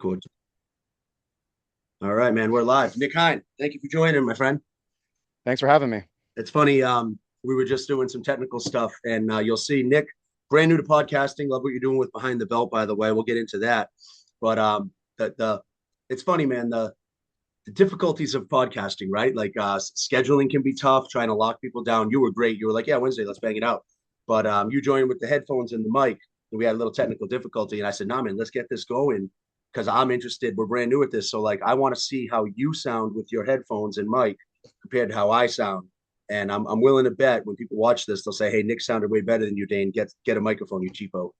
Record. All right, man. We're live. Nick Hein, thank you for joining, my friend. Thanks for having me. It's funny. We were just doing some technical stuff, and you'll see Nick, brand new to podcasting. Love what you're doing with Behind the Belt, by the way. We'll get into that. But the it's funny, man. The difficulties of podcasting, right? Like scheduling can be tough. Trying to lock people down. You were great. You were like, yeah, Wednesday, let's bang it out. But you joined with the headphones and the mic, and we had a little technical difficulty. And I said, nah, man, let's get this going because I'm interested. We're brand new at this, so like I want to see how you sound with your headphones and mic compared to how I sound. And I'm willing to bet when people watch this, they'll say, "Hey, Nick sounded way better than you, Dane. Get a microphone, you cheapo."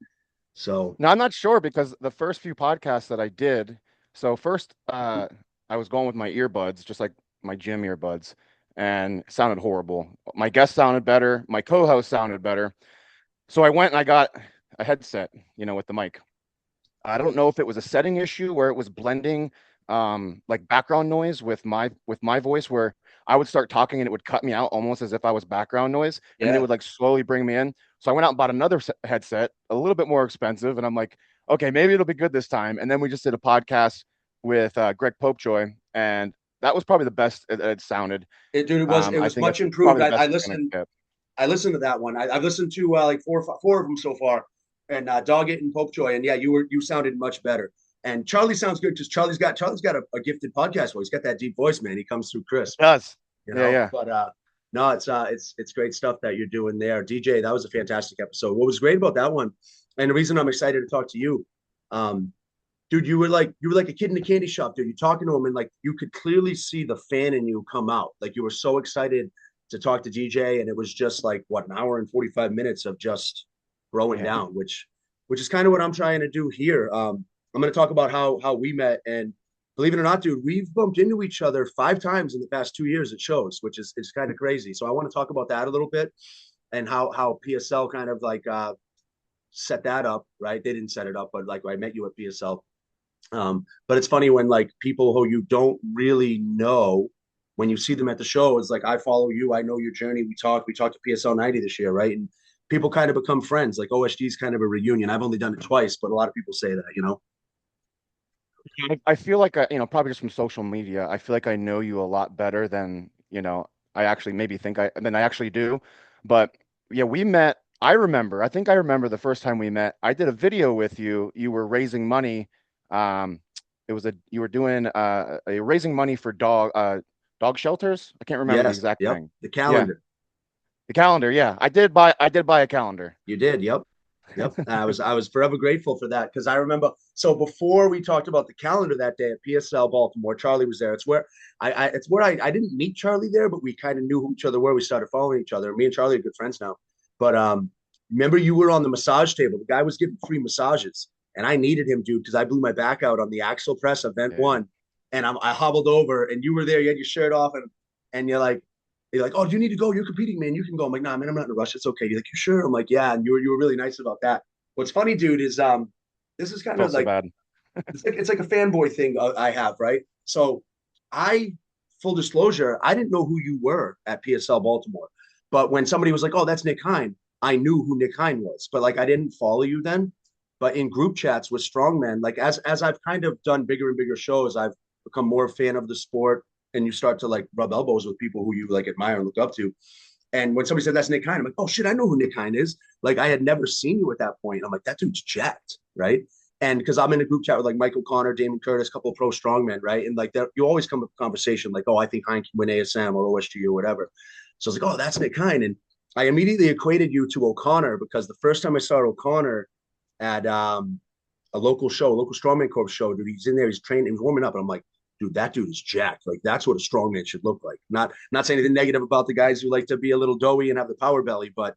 So Now, I'm not sure because the first few podcasts that I did, so first I was going with my earbuds, just like my gym earbuds, and it sounded horrible. My guest sounded better, my co-host sounded better. So I went and I got a headset, with the mic. I don't know if it was a setting issue where it was blending like background noise with my voice where I would start talking and it would cut me out almost as if I was background noise and then it yeah, would like slowly bring me in. So I went out and bought another headset, a little bit more expensive, and I'm like, okay, maybe it'll be good this time. And then we just did a podcast with Greg Popejoy, and that was probably the best it sounded. dude, it I was think much it's improved. probably the I best it's gonna listened. get. I listened to that one. I've listened to like four of them so far, and Doggett and Popejoy. And yeah, you sounded much better. And Charlie sounds good because Charlie's got a gifted podcast voice. He's got that deep voice, man. He comes through It crisp, does. you Yeah, know. yeah. But no, it's great stuff that you're doing there, DJ. That was a fantastic episode. What was great about that one, and the reason I'm excited to talk to you, um, dude, you were like a kid in a candy shop, dude. You're talking to him, and like you could clearly see the fan in you come out. Like you were so excited to talk to DJ, and it was just like what an hour and 45 minutes of just throwing Yeah. down, which is kind of what I'm trying to do here. I'm going to talk about how we met, and believe it or not, dude, we've bumped into each other 5 times in the past 2 years at shows, which is kind of crazy. So I want to talk about that a little bit and how PSL kind of like set that up, right? They didn't set it up, but like I met you at PSL. But it's funny when like people who you don't really know, when you see them at the show, it's like I follow you, I know your journey. We talked to PSL 90 this year, right? And people kind of become friends. Like OSG is kind of a reunion. I've only done it twice, but a lot of people say that, you know. I feel like probably just from social media, I feel like I know you a lot better than, I actually maybe think than I actually do. But yeah, we met. I think I remember the first time we met. I did a video with you. You were raising money. Um, you were doing a raising money for dog shelters. I can't remember the Yes, exact yep. thing. The Yeah, calendar. the calendar. Yeah, I did buy a calendar. You did, yep. Yep. I was forever grateful for that because I remember so before we talked about the calendar that day at PSL Baltimore, Charlie was there. It's where I didn't meet Charlie there, but we kind of knew who each other were. We started following each other. Me and Charlie are good friends now. But remember you were on the massage table. The guy was giving free massages, and I needed him, dude, because I blew my back out on the axle press event Yeah. one, and I hobbled over, and you were there. You had your shirt off, and you're like, oh, do you need to go? You're competing, man. You can go. I'm like, nah, man, I'm not in a rush. It's okay. You're like, you sure? I'm like, yeah. And you were really nice about that. What's funny, dude, is this is kind of Felt so like bad. it's like a fanboy thing I have, right? So I full disclosure, I didn't know who you were at PSL Baltimore. But when somebody was like, oh, that's Nick Hein, I knew who Nick Hein was. But like I didn't follow you then. But in group chats with strongmen, like as I've kind of done bigger and bigger shows, I've become more a fan of the sport and you start to like rub elbows with people who you like admire and look up to. And when somebody said that's Nick Hein, I'm like, oh shit, I know who Nick Hein is. Like I had never seen you at that point. I'm like, that dude's jacked, right? And because I'm in a group chat with like Michael Connor, Damon Curtis, a couple of pro strongmen, right? And like you always come up with a conversation like, oh, I think Hein can win ASM or OSG or whatever. So I was like, oh, that's Nick Hein. And I immediately equated you to O'Connor because the first time I saw O'Connor at a local show, a local strongman corp show, dude, he's in there, he's training, he's warming up, and I'm like, dude, that dude is jacked. Like that's what a strongman should look like. Not saying anything negative about the guys who like to be a little doughy and have the power belly, but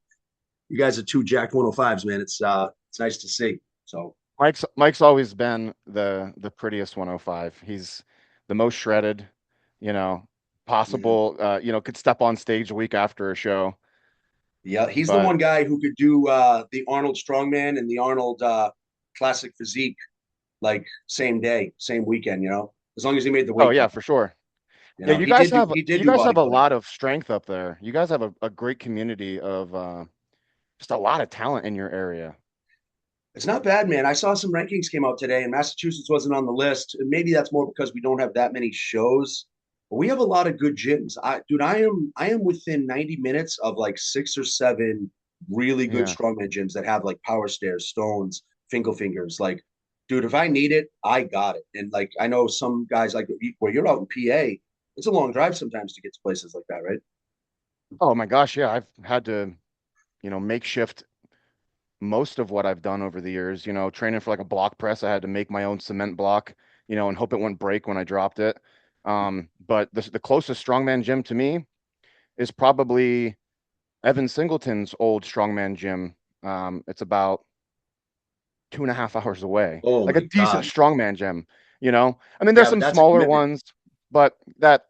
you guys are two jacked 105s, man. It's nice to see. So Mike's always been the prettiest 105. He's the most shredded, you know, yeah, possible. Could step on stage a week after a show. yeah, he's the But one guy who could do the Arnold strongman and the Arnold classic physique like same day, same weekend. You know, as long as he made the oh weight yeah, cut. for sure. You Yeah, know, he did you do guys have a bodybuilding. lot of strength up there. You guys have a great community of just a lot of talent in your area. It's not bad, man. I saw some rankings came out today, and Massachusetts wasn't on the list. And maybe that's more because we don't have that many shows. But we have a lot of good gyms. Dude, I am within 90 minutes of like six or seven really good Yeah. strongman gyms that have like power stairs, stones, finger fingers. Like, dude, if I need it, I got it. And like, I know some guys like where you're out in PA, it's a long drive sometimes to get to places like that, right? Oh my gosh, yeah. I've had to, makeshift most of what I've done over the years. Training for like a block press, I had to make my own cement block, and hope it wouldn't break when I dropped it. But the closest strongman gym to me is probably Evan Singleton's old strongman gym. It's about 2.5 hours away, Oh like a my decent God. strongman gym. I mean, there's Yeah, but some that's a smaller commitment. ones, but that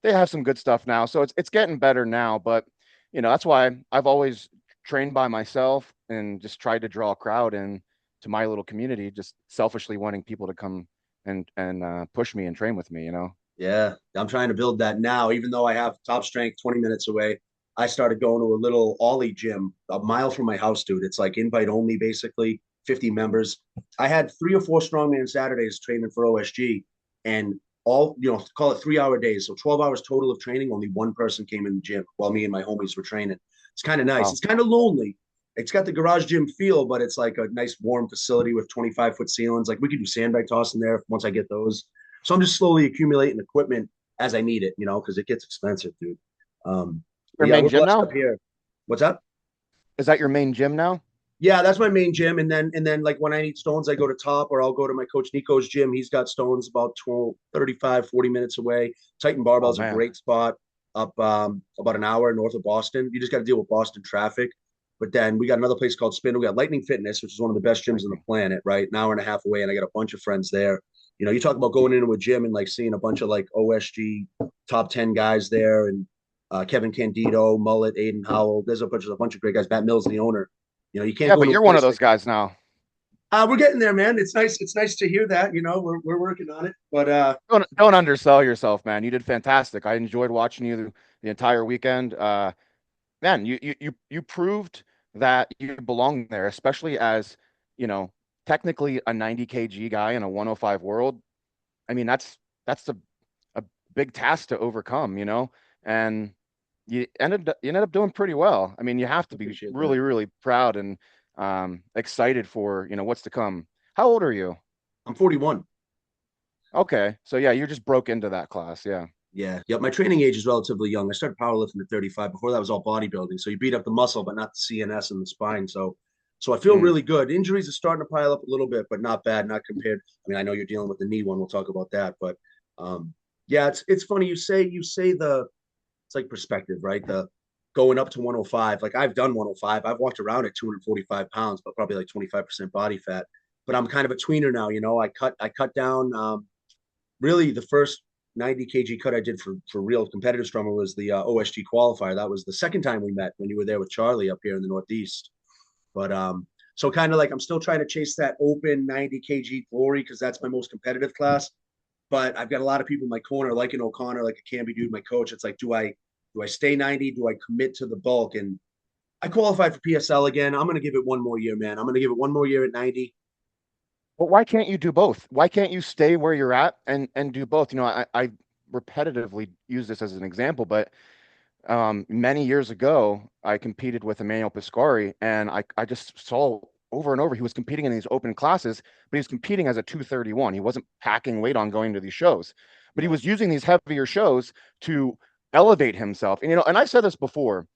they have some good stuff now. So it's getting better now, but that's why I've always trained by myself and just tried to draw a crowd in to my little community, just selfishly wanting people to come and push me and train with me. Yeah, I'm trying to build that now. Even though I have top strength 20 minutes away, I started going to a little Ollie gym a mile from my house, dude. It's like invite only, basically, 50 members. I had 3 or 4 strongman Saturdays training for OSG, and all, call it 3 hour days. So 12 hours total of training. Only one person came in the gym while me and my homies were training. It's kind of nice. Wow. It's kind of lonely. It's got the garage gym feel, but it's like a nice warm facility with 25-foot ceilings. Like we could do sandbag tossing there once I get those. So I'm just slowly accumulating equipment as I need it, because it gets expensive, dude. But Your yeah, main we're gym blessed now? up here. What's up? Is that your main gym now? Yeah, that's my main gym. And then like when I need stones, I go to Top or I'll go to my coach Nico's gym. He's got stones about 12, 35, 40 minutes away. Titan Oh Barbell's a man. great spot up about an hour north of Boston. You just got to deal with Boston traffic. But then we got another place called Spin. We got Lightning Fitness, which is one of the best gyms on the Lightning. planet, right? An hour and a half away. And I got a bunch of friends there. You talk about going into a gym and like seeing a bunch of like OSG top 10 guys there and Kevin Candido, Mullet, Aiden Howell. There's a bunch of great guys. Matt Mills, the owner. You can't Yeah, go but into a you're one of place those like guys now. we're getting there, man. It's nice. It's nice to hear that. We're working on it. But Don't undersell yourself, man. You did fantastic. I enjoyed watching you the entire weekend. Man, you proved that you belong there, especially as, you know, technically a 90 kg guy in a 105 world. I mean, that's a big task to overcome. And you ended up doing pretty well. I mean, you have I to be appreciate that. really, really proud and excited for, what's to come. How old are you? I'm 41. Okay. So yeah, you just broke into that class. Yeah. Yeah. Yep. My training age is relatively young. I started powerlifting at 35. Before that was all bodybuilding. So you beat up the muscle, but not the CNS and the spine. So I feel Mm. really good. Injuries are starting to pile up a little bit, but not bad, not compared. I mean, I know you're dealing with the knee one. We'll talk about that. But yeah, it's funny. You say it's like perspective, right? The going up to 105. Like I've done 105. I've walked around at 245 pounds, but probably like 25% body fat. But I'm kind of a tweener now. I cut down. Really, the first 90 kg cut I did for real competitive strummer was the OSG qualifier. That was the second time we met when you were there with Charlie up here in the Northeast. But so kind of like I'm still trying to chase that open 90 kg glory because that's my most competitive class. But I've got a lot of people in my corner, like an O'Connor, like a Camby dude, my coach. It's like, do I stay 90? Do I commit to the bulk? And I qualified for PSL again. I'm going to give it one more year, man. I'm going to give it one more year at 90. Well, why can't you do both? Why can't you stay where you're at and do both? I repetitively use this as an example, but many years ago, I competed with Emmanuel Piscari, and I just saw over and over he was competing in these open classes, but he was competing as a 231. He wasn't packing weight on going to these shows, but he Yeah. was using these heavier shows to elevate himself. And I've said this before.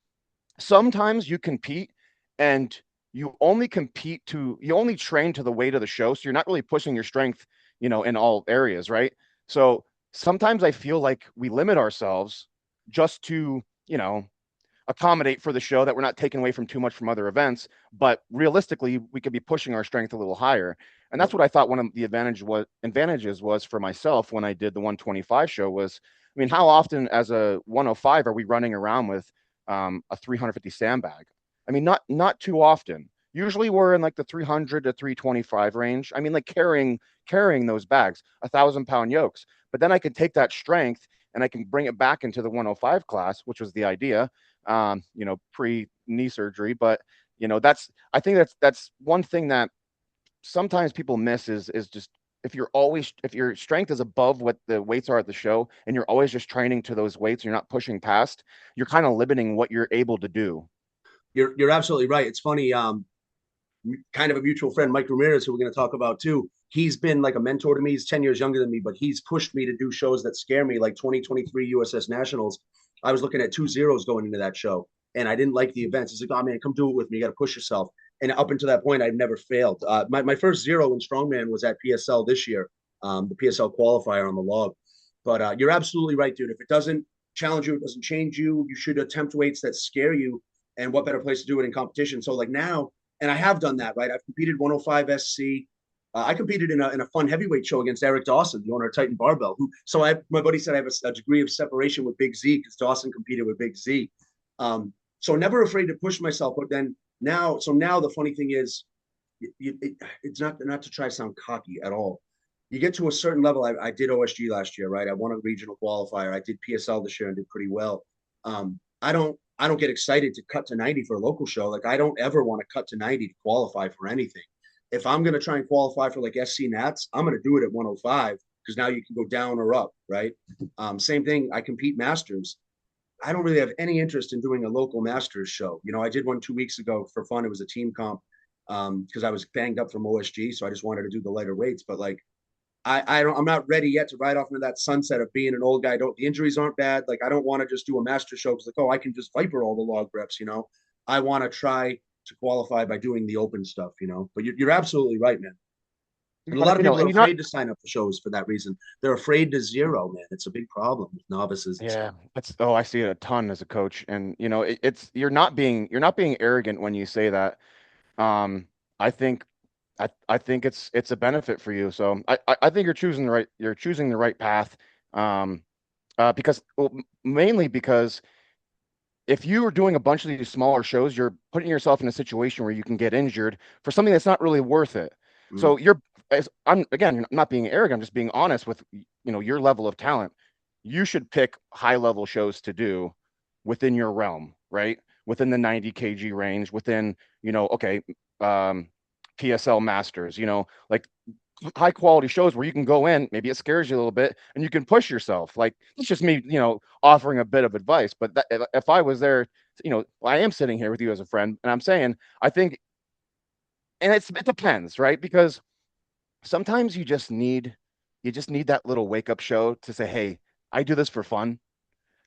Sometimes you compete and you only train to the weight of the show, so you're not really pushing your strength, in all areas, right? So sometimes I feel like we limit ourselves just to, accommodate for the show, that we're not taking away from too much from other events, but realistically we could be pushing our strength a little higher. And that's Yep. what I thought one of the advantages was for myself when I did the 125 show was, I mean, how often as a 105 are we running around with a 350 sandbag? I mean, not too often. Usually we're in like the 300 to 325 range. I mean, like carrying those bags, 1,000 pound yokes. But then I can take that strength and I can bring it back into the 105 class, which was the idea, pre knee surgery. But I think that's one thing that sometimes people miss is just if your strength is above what the weights are at the show and you're always just training to those weights, you're not pushing past, you're kind of limiting what you're able to do. You're absolutely right. It's funny. Kind of a mutual friend, Mike Ramirez, who we're going to talk about too. He's been like a mentor to me. He's 10 years younger than me, but he's pushed me to do shows that scare me, like 2023 USS Nationals. I was looking at 2 zeros going into that show, and I didn't like the events. He's like, oh man, come do it with me. You got to push yourself. And up until that point, I'd never failed. My first zero in strongman was at PSL this year, the PSL qualifier on the log. But you're absolutely right, dude. If it doesn't challenge you, it doesn't change you, you should attempt weights that scare you. And what better place to do it in competition? So like now, and I have done that, right? I've competed 105 SC. I competed in a fun heavyweight show against Eric Dawson, the owner of Titan Barbell. My buddy said I have a degree of separation with Big Z because Dawson competed with Big Z. So never afraid to push myself. But then now, the funny thing is, it's not to try to sound cocky at all. You get to a certain level. I did OSG last year, right? I won a regional qualifier. I did PSL this year and did pretty well. I don't get excited to cut to 90 for a local show. Like I don't ever want to cut to 90 to qualify for anything. If I'm going to try and qualify for like SC Nats, I'm going to do it at 105 because now you can go down or up, right? Same thing. I compete masters. I don't really have any interest in doing a local masters show. I did one 2 weeks ago for fun. It was a team comp because I was banged up from OSG, so I just wanted to do the lighter weights. But like I'm not ready yet to ride off into that sunset of being an old guy. The injuries aren't bad. Like I don't want to just do a master show because like, oh, I can just viper all the log reps. I want to try to qualify by doing the open stuff. But you're absolutely right, man. And a lot of people are And you're not. afraid to sign up for shows for that reason. They're afraid to zero, man. It's a big problem with novices and Yeah, stuff. I see it a ton as a coach, and it's you're not being arrogant when you say that. I think I think it's a benefit for you. So I think you're choosing the right path. Um, because mainly because if you are doing a bunch of these smaller shows, you're putting yourself in a situation where you can get injured for something that's not really worth it. Mm. So I'm not being arrogant, I'm just being honest with your level of talent. You should pick high level shows to do within your realm, right? Within the 90 kg range, within, okay, um, PSL Masters, like high quality shows where you can go in, maybe it scares you a little bit and you can push yourself. Like it's just me, offering a bit of advice. But if I was there, I am sitting here with you as a friend and I'm saying, I think, and it depends, right? Because sometimes you just need that little wake up show to say, hey, I do this for fun.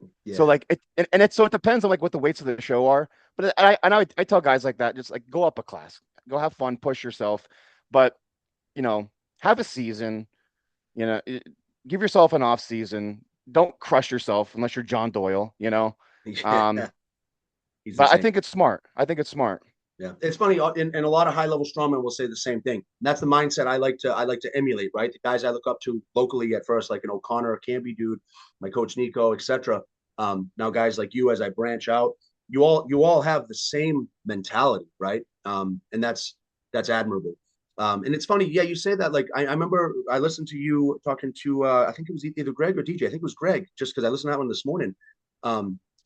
So Yeah. like it depends on like what the weights of the show are. But I tell guys like that, just like go up a class, go have fun, push yourself. But you know, have a season, you know, give yourself an off season. Don't crush yourself unless you're John Doyle. Um, Yeah. He's but I insane. think it's smart. I think it's smart. Yeah, it's funny, and a lot of high level strongmen will say the same thing. And that's the mindset I like to emulate, right? The guys I look up to locally at first, like an O'Connor, a Canby dude, my coach Nico, etc. Now guys like you, as I branch out, you all have the same mentality, right? And that's admirable. And it's funny, yeah, you say that. Like I remember I listened to you talking to I think it was either Greg or DJ. I think it was Greg, just because I listened to that one this morning.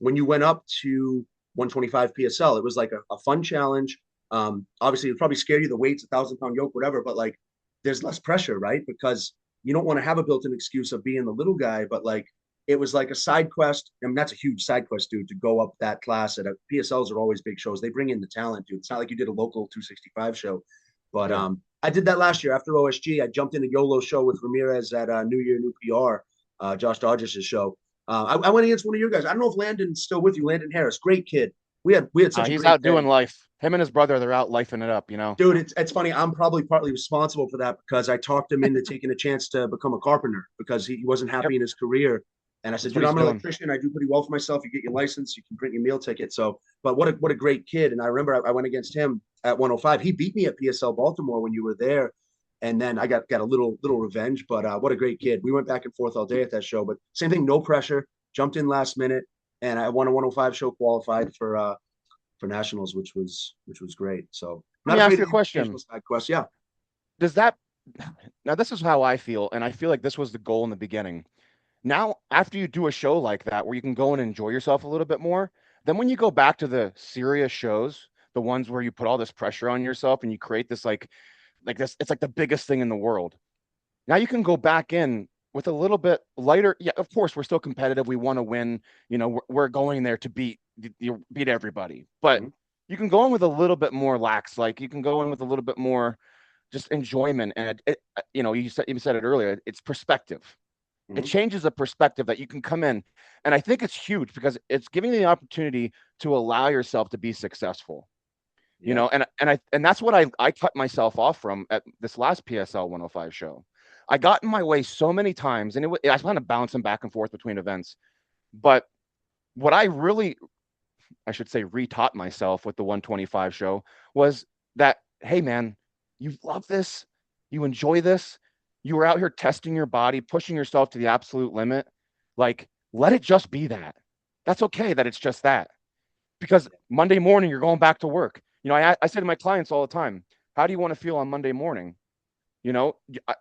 When you went up to 125 PSL. It was like a fun challenge. Obviously, it probably scared you the weights, 1,000 pound yoke, whatever. But like, there's less pressure, right? Because you don't want to have a built-in excuse of being the little guy. But like, it was like a side quest. I mean, that's a huge side quest, dude, to go up that class. At PSLs are always big shows. They bring in the talent, dude. It's not like you did a local 265 show. But Yeah. I did that last year after OSG. I jumped in a YOLO show with Ramirez at New Year, New PR, Josh Dodgers' show. I went against one of your guys. I don't know if Landon's still with you. Landon Harris, great kid. We had such a He's great out day, doing life. Him and his brother, they're out lifing it up. dude. It's funny. I'm probably partly responsible for that because I talked him into taking a chance to become a carpenter because he wasn't Yep. happy in his career. And I said, That's what dude, he's I'm an doing. electrician. I do pretty well for myself. You get your license, you can print your meal ticket. So, but what a great kid. And I remember I went against him at 105. He beat me at PSL Baltimore when you were there. And then I got a little revenge, but what a great kid. We went back and forth all day at that show, but same thing, no pressure. Jumped in last minute, and I won a 105 show, qualified for nationals, which was great. So Let not me afraid ask to you a do occasional question. side quests. Yeah. Does that Now this is how I feel, and I feel like this was the goal in the beginning. Now, after you do a show like that where you can go and enjoy yourself a little bit more, then when you go back to the serious shows, the ones where you put all this pressure on yourself and you create this like like this, it's like the biggest thing in the world. Now you can go back in with a little bit lighter. Yeah, of course, we're still competitive. We want to win. You know, we're going there to beat everybody. But Mhm. you can go in with a little bit more lax. Like you can go in with a little bit more just enjoyment. And you know, you said it earlier. It's perspective. It Mhm. changes the perspective that you can come in, and I think it's huge because it's giving you the opportunity to allow yourself to be successful. You Yeah. know, and that's what I cut myself off from at this last PSL 105 show. I got in my way so many times, and I was kind of bouncing back and forth between events. But what I really, I should say, retaught myself with the 125 show was that, hey man, you love this, you enjoy this, you were out here testing your body, pushing yourself to the absolute limit. Like, let it just be that. That's okay that it's just that, because Monday morning you're going back to work. You know, I say to my clients all the time, how do you want to feel on Monday morning? You know,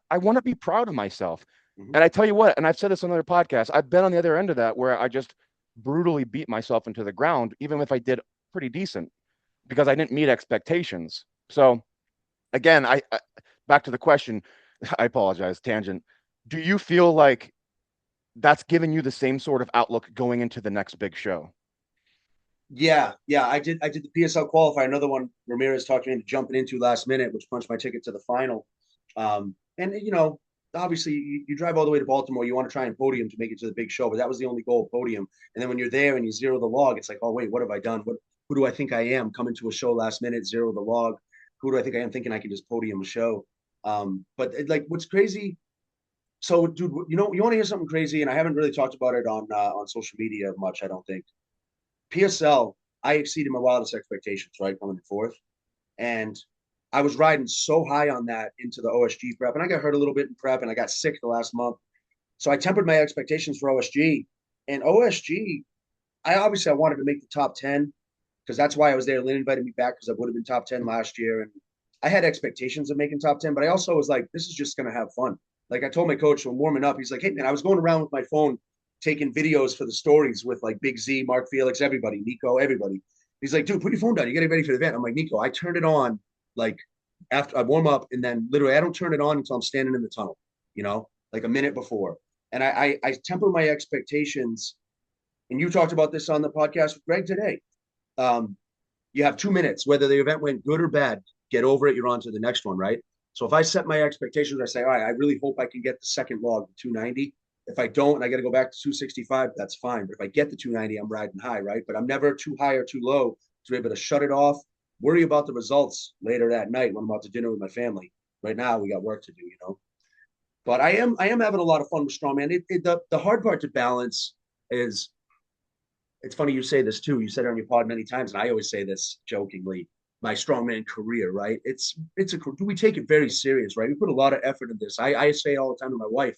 I want to be proud of myself. Mhm. And I tell you what, and I've said this on other podcasts, I've been on the other end of that where I just brutally beat myself into the ground, even if I did pretty decent because I didn't meet expectations. So again, I back to the question, I apologize, tangent. Do you feel like that's given you the same sort of outlook going into the next big show? Yeah, yeah, I did the PSL qualifier. Another one Ramirez talked me into jumping into last minute, which punched my ticket to the final. And you know, obviously you drive all the way to Baltimore. You want to try and podium to make it to the big show, but that was the only goal, podium. And then when you're there and you zero the log, it's like, oh wait, what have I done? Who do I think I am coming to a show last minute, zero the log? Who do I think I am thinking I can just podium a show? But like, what's crazy? So, dude, you know, you want to hear something crazy, and I haven't really talked about it on social media much. I don't think. PSL, I exceeded my wildest expectations, right, coming in fourth. And I was riding so high on that into the OSG prep. And I got hurt a little bit in prep and I got sick the last month. So I tempered my expectations for OSG. And OSG, I wanted to make the top 10 because that's why I was there. Lynn invited me back because I would have been top 10 last year. And I had expectations of making top 10, but I also was like, this is just going to have fun. Like I told my coach when warming up, he's like, hey, man, I was going around with my phone taking videos for the stories with like Big Z, Mark Felix, everybody, Nico, everybody. He's like, dude, put your phone down. You're getting ready for the event. I'm like, Nico, I turned it on like after I warm up and then literally I don't turn it on until I'm standing in the tunnel, you know, like a minute before. And I temper my expectations. And you talked about this on the podcast with Greg today. Um, you have 2 minutes, whether the event went good or bad, get over it, you're on to the next one, right? So if I set my expectations, I say, all right, I really hope I can get the second log to 290. If I don't and I got to go back to 265, that's fine. But if I get the 290, I'm riding high, right? But I'm never too high or too low to be able to shut it off, worry about the results later that night when I'm out to dinner with my family. Right now, we got work to do, you know. But I am having a lot of fun with strongman. The hard part to balance is it's funny you say this too. You said it on your pod many times, and I always say this jokingly. My strongman career, right? We take it very serious, right? We put a lot of effort in this. I say all the time to my wife,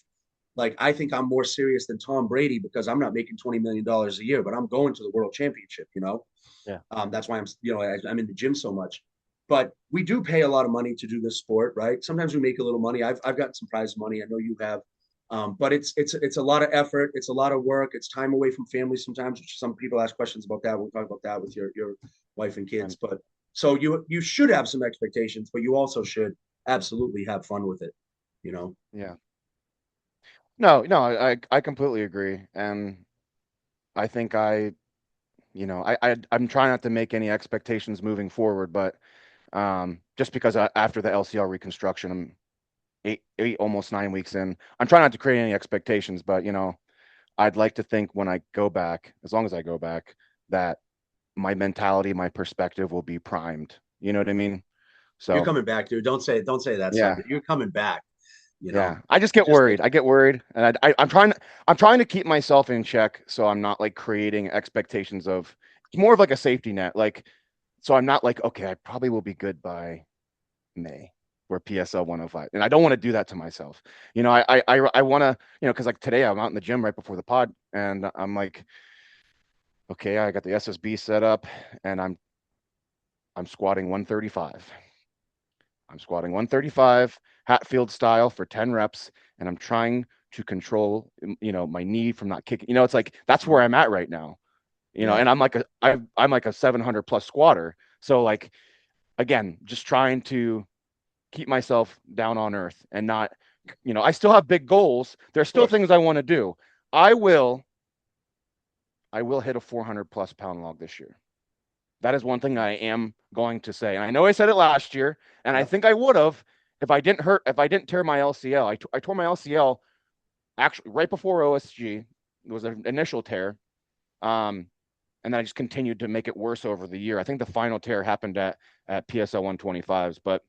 like I think I'm more serious than Tom Brady because I'm not making $20 million a year, but I'm going to the World Championship. You know, Yeah. that's why I'm in the gym so much. But we do pay a lot of money to do this sport, right? Sometimes we make a little money. I've gotten some prize money. I know you have. But it's a lot of effort. It's a lot of work. It's time away from family sometimes. Which some people ask questions about that. We'll talk about that with your wife and kids. And But so you should have some expectations, but you also should absolutely have fun with it. You know. yeah. No, I completely agree. And I think you know, I'm trying not to make any expectations moving forward, but just because after the LCL reconstruction, I'm eight, almost 9 weeks in. I'm trying not to create any expectations, but you know, I'd like to think when I go back, as long as I go back, that my mentality, my perspective will be primed. You know what I mean? You're So coming back, dude. Don't say that, son. yeah, You're coming back. You know. yeah. I just get Just worried. I get worried, and I'm trying to keep myself in check, so I'm not like creating expectations of. It's more of like a safety net, like so I'm not like, okay, I probably will be good by May for PSL 105. And I don't want to do that to myself. You know, I want to, you know, because like today I'm out in the gym right before the pod and I'm like, okay, I got the SSB set up and I'm squatting 135. I'm squatting 135 Hatfield style for 10 reps and I'm trying to control, you know, my knee from not kicking. You know, it's like that's where I'm at right now. You know, yeah. and I'm like a 700 plus squatter. So like again, just trying to keep myself down on earth and not, I still have big goals. There's Of still course. things I want to do. I will, I will hit a 400 plus pound log this year. That is one thing I am going to say. And I know I said it last year, and I Yep. think I would have if I didn't tear my LCL. I tore my LCL actually right before OSG. It was an initial tear. Um, and then I just continued to make it worse over the year. I think the final tear happened at PSL 125s, but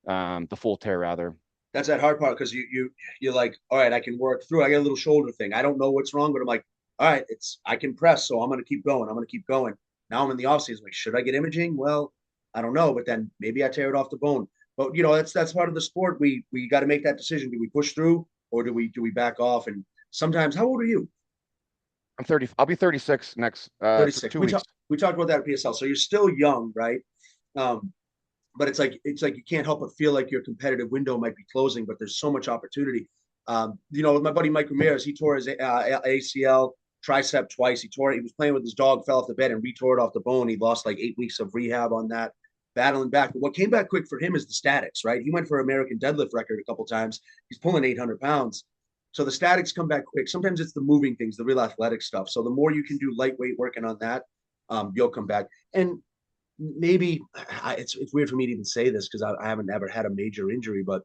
the full tear rather. That's that hard part because you're like, all right, I can work through. I got a little shoulder thing. I don't know what's wrong, but I'm like, all right, it's I can press, so I'm gonna keep going. I'm gonna keep going. Now I'm in the off season. Like, should I get imaging? Well, I don't know, but then maybe I tear it off the bone. But that's part of the sport. We got to make that decision. Do we push through or do we back off? And sometimes, how old are you? I'm 30. I'll be 36 next 36. 2 weeks. We talked about that at PSL. So you're still young, right? Um, but it's like you can't help but feel like your competitive window might be closing, but there's so much opportunity. My buddy Mike Ramirez, he tore his ACL tricep twice. He tore it. He was playing with his dog, fell off the bed, and retore it off the bone. He lost like 8 weeks of rehab on that, battling back. But what came back quick for him is the statics, right? He went for American deadlift record a couple times. He's pulling 800 pounds. So the statics come back quick. Sometimes it's the moving things, the real athletic stuff. So the more you can do lightweight working on that, you'll come back. And maybe it's weird for me to even say this because I haven't ever had a major injury, but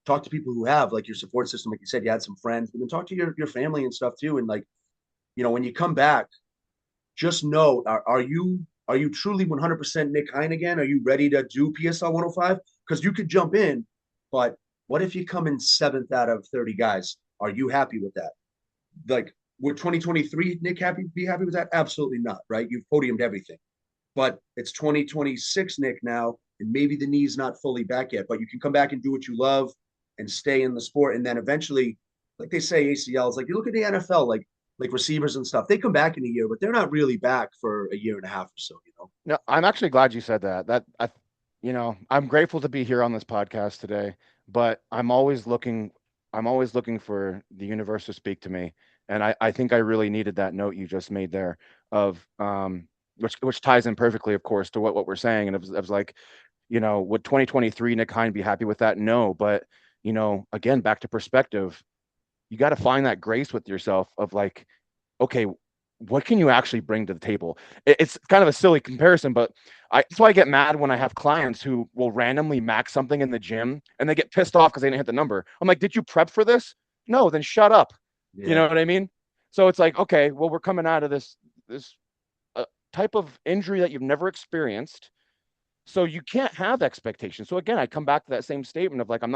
talk to people who have like your support system, like you said, you had some friends, but then talk to your family and stuff too. And like, when you come back, just know are you truly 100% Nick Hein again? Are you ready to do PSL 105? Because you could jump in, but what if you come in seventh out of 30 guys? Are you happy with that? Like, would 2023 Nick be happy with that? Absolutely not, right? You've podiumed everything. But it's 2026, Nick, now, and maybe the knee's not fully back yet, but you can come back and do what you love and stay in the sport. And then eventually, like they say, ACLs, like you look at the NFL, like receivers and stuff, they come back in a year, but they're not really back for a year and a half or so. No, I'm actually glad you said that. I'm grateful to be here on this podcast today, but I'm always looking for the universe to speak to me. And I think I really needed that note you just made there of which ties in perfectly, of course, to what we're saying. And it was like, would 2023 Nick Hein be happy with that? No, but again, back to perspective, you got to find that grace with yourself of like, okay, what can you actually bring to the table? It's kind of a silly comparison, but that's why I get mad when I have clients who will randomly max something in the gym and they get pissed off because they didn't hit the number. I'm like, did you prep for this? No, then shut up. You Yeah. know what I mean? So it's like, okay, well, we're coming out of this type of injury that you've never experienced. So you can't have expectations. So again, I come back to that same statement of like, I'm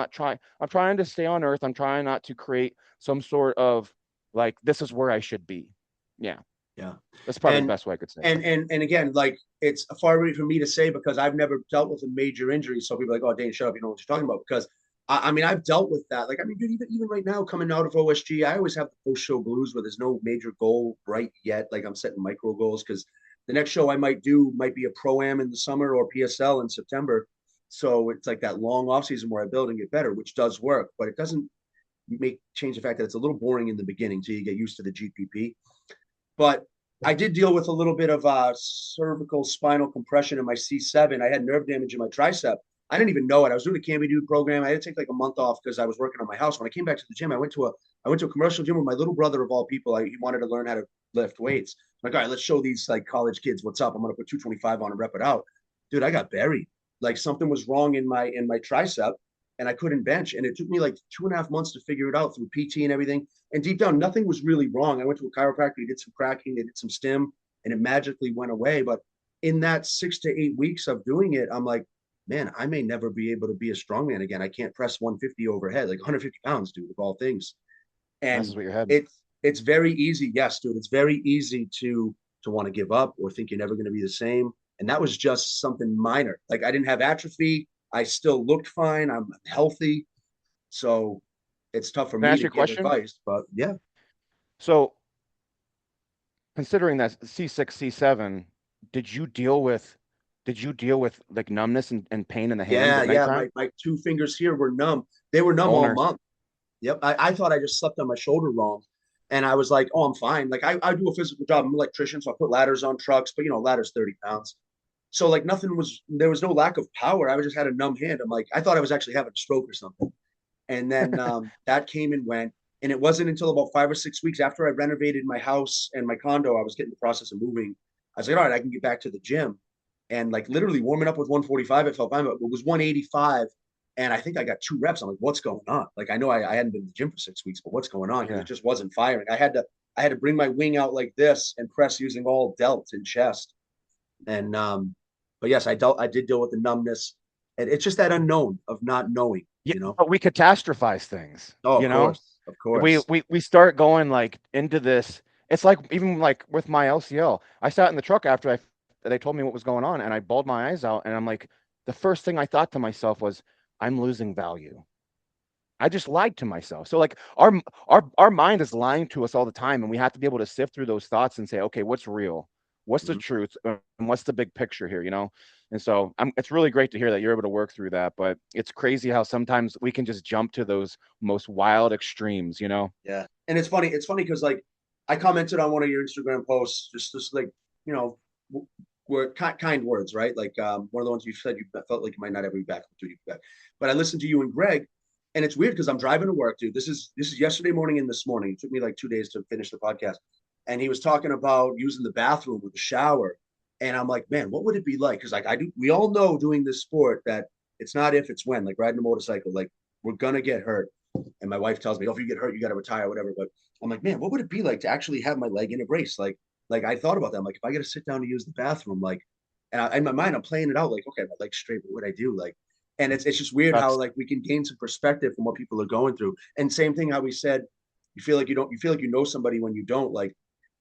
trying to stay on earth. I'm trying not to create some sort of like, this is where I should be. Yeah. Yeah. That's probably the And best way I could say it. and again, like it's far away from me to say because I've never dealt with a major injury. So people are like, oh, Dane, shut up, you know what you're talking about. Because I mean, I've dealt with that. Like, I mean, dude, even right now, coming out of OSG, I always have the post show blues where there's no major goal right yet. Like I'm setting micro goals because the next show I might do might be a pro am in the summer or PSL in September. So it's like that long off season where I build and get better, which does work, but it doesn't make change the fact that it's a little boring in the beginning till you get used to the GPP. But I did deal with a little bit of cervical spinal compression in my C7. I had nerve damage in my tricep. I didn't even know it. I was doing a Camby Dude program. I had to take like a month off because I was working on my house. When I came back to the gym, I went to a commercial gym with my little brother of all people. He wanted to learn how to lift weights. I'm like, all right, let's show these like college kids what's up. I'm gonna put 225 on and rep it out. Dude, I got buried. Like something was wrong in my tricep and I couldn't bench. And it took me like 2.5 months to figure it out through PT and everything. And deep down, nothing was really wrong. I went to a chiropractor, he did some cracking, they did some stim, and it magically went away. But in that 6 to 8 weeks of doing it, I'm like, man, I may never be able to be a strongman again. I can't press 150 overhead, like 150 pounds, dude, of all things. And Messes with your head. it's very easy, yes, dude. It's very easy to want to give up or think you're never going to be the same. And that was just something minor. Like I didn't have atrophy. I still looked fine. I'm healthy. So it's tough for Can I me ask to you a give question? advice, but yeah. So considering that C6, C7, did you deal with like numbness and pain in the hands Yeah, at yeah. nighttime? My two fingers here were numb. They were numb all Ulnar. month. Yep. I thought I just slept on my shoulder wrong. And I was like, oh, I'm fine. Like I do a physical job. I'm an electrician, so I put ladders on trucks, but ladders 30 pounds. So like there was no lack of power. I just had a numb hand. I'm like, I thought I was actually having a stroke or something. And then that came and went. And it wasn't until about 5 or 6 weeks after I renovated my house and my condo, I was getting the process of moving. I was like, all right, I can get back to the gym. And like literally warming up with 145, it felt fine, but it was 185. And I think I got 2 reps. I'm like, what's going on? Like, I know I hadn't been to the gym for 6 weeks, but what's going on? Because Yeah. it just wasn't firing. I had to bring my wing out like this and press using all delt and chest. And but yes, I did deal with the numbness. And it's just that unknown of not knowing, Yeah, you know. but we catastrophize things, Oh, you know? of We course. we we start going like into this. It's like even like with my LCL. I sat in the truck after they told me what was going on and I bawled my eyes out and I'm like, the first thing I thought to myself was, I'm losing value. I just lied to myself. So like our mind is lying to us all the time, and we have to be able to sift through those thoughts and say, okay, what's real? What's the Mhm. truth? And what's the big picture here, you know? And so it's really great to hear that you're able to work through that, but it's crazy how sometimes we can just jump to those most wild extremes, you know? Yeah. And it's funny. It's funny because like I commented on one of your Instagram posts, just like, you know, were kind words, right? Like one of the ones you said you felt like you might not ever be back until you back. But I listened to you and Greg, and it's weird because I'm driving to work, dude. This is yesterday morning and this morning. It took me like 2 days to finish the podcast. And he was talking about using the bathroom or the shower. And I'm like, man, what would it be like? Because like we all know doing this sport that it's not if, it's when, like riding a motorcycle, like we're gonna get hurt. And my wife tells me, oh, if you get hurt, you got to retire, whatever. But I'm like, man, what would it be like to actually have my leg in a brace? Like I thought about that. I'm like, if I got to sit down to use the bathroom, like, in my mind, I'm playing it out. Like, okay, my leg's straight. What would I do? Like, and it's just weird how That's like we can gain some perspective from what people are going through. And same thing, how we said, you feel like you know somebody when you don't. Like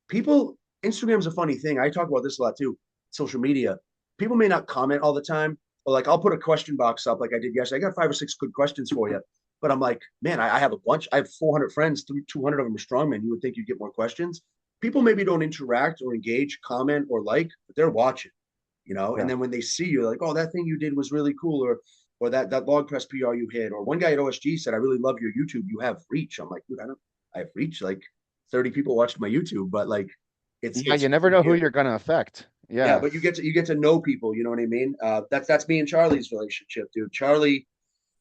people, Instagram's a funny thing. I talk about this a lot too. Social media. People may not comment all the time, or like I'll put a question box up like I did yesterday. I got 5 or 6 good questions for you. But I'm like, man, I have a bunch. I have 400 friends, 200 of them are strongmen. You would think you'd get more questions. People maybe don't interact or engage, comment, or like, but they're watching, you know. And yeah. then when they see you, like, oh, that thing you did was really cool, or that log press PR you hit, or one guy at OSG said, I really love your YouTube. You have reach. I'm like, dude, I have reach. Like 30 people watched my YouTube, but like, Yeah, it's you never know who weird. you're gonna affect. Yeah, Yeah. but you get to know people. You know what I mean? That's me and Charlie's relationship, dude. Charlie,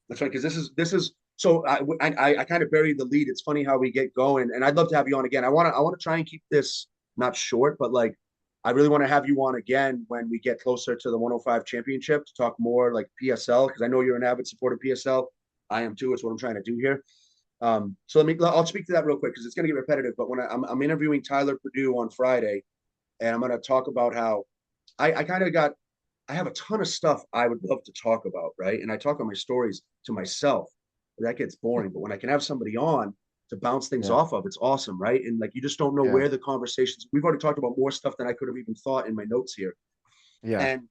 that's right. Because this is so I kind of buried the lead. It's funny how we get going, and I'd love to have you on again. I want to try and keep this not short, but like I really want to have you on again when we get closer to the 105 championship to talk more like PSL, because I know you're an avid supporter of PSL. I am too. It's what I'm trying to do here. So I'll speak to that real quick because it's going to get repetitive. But when I'm interviewing Tyler Purdue on Friday, and I'm going to talk about how I kind of got I have a ton of stuff I would love to talk about, right? And I talk on my stories to myself. That gets boring. But when I can have somebody on to bounce things Yeah. off of, it's awesome, right? And like you just don't know Yeah. where the conversations. We've already talked about more stuff than I could have even thought in my notes here. Yeah. And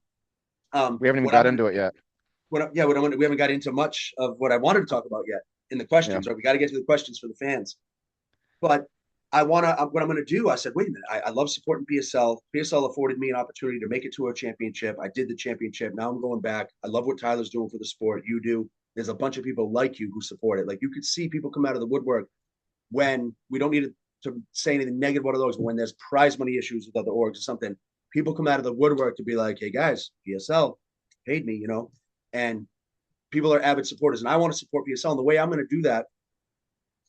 We haven't even what I'm got gonna into it yet. we haven't got into much of what I wanted to talk about yet in the Yeah. questions, right? We got to get to the questions for the fans. But I want to, what I'm going to do, I said, wait a minute, I love supporting PSL. PSL afforded me an opportunity to make it to a championship. I did the championship. Now I'm going back. I love what Tyler's doing for the sport. You do. There's a bunch of people like you who support it. Like you could see people come out of the woodwork when we don't need to say anything negative about those, but when there's prize money issues with other orgs or something, people come out of the woodwork to be like, hey guys, PSL paid me, you know, and people are avid supporters. And I want to support PSL. And the way I'm going to do that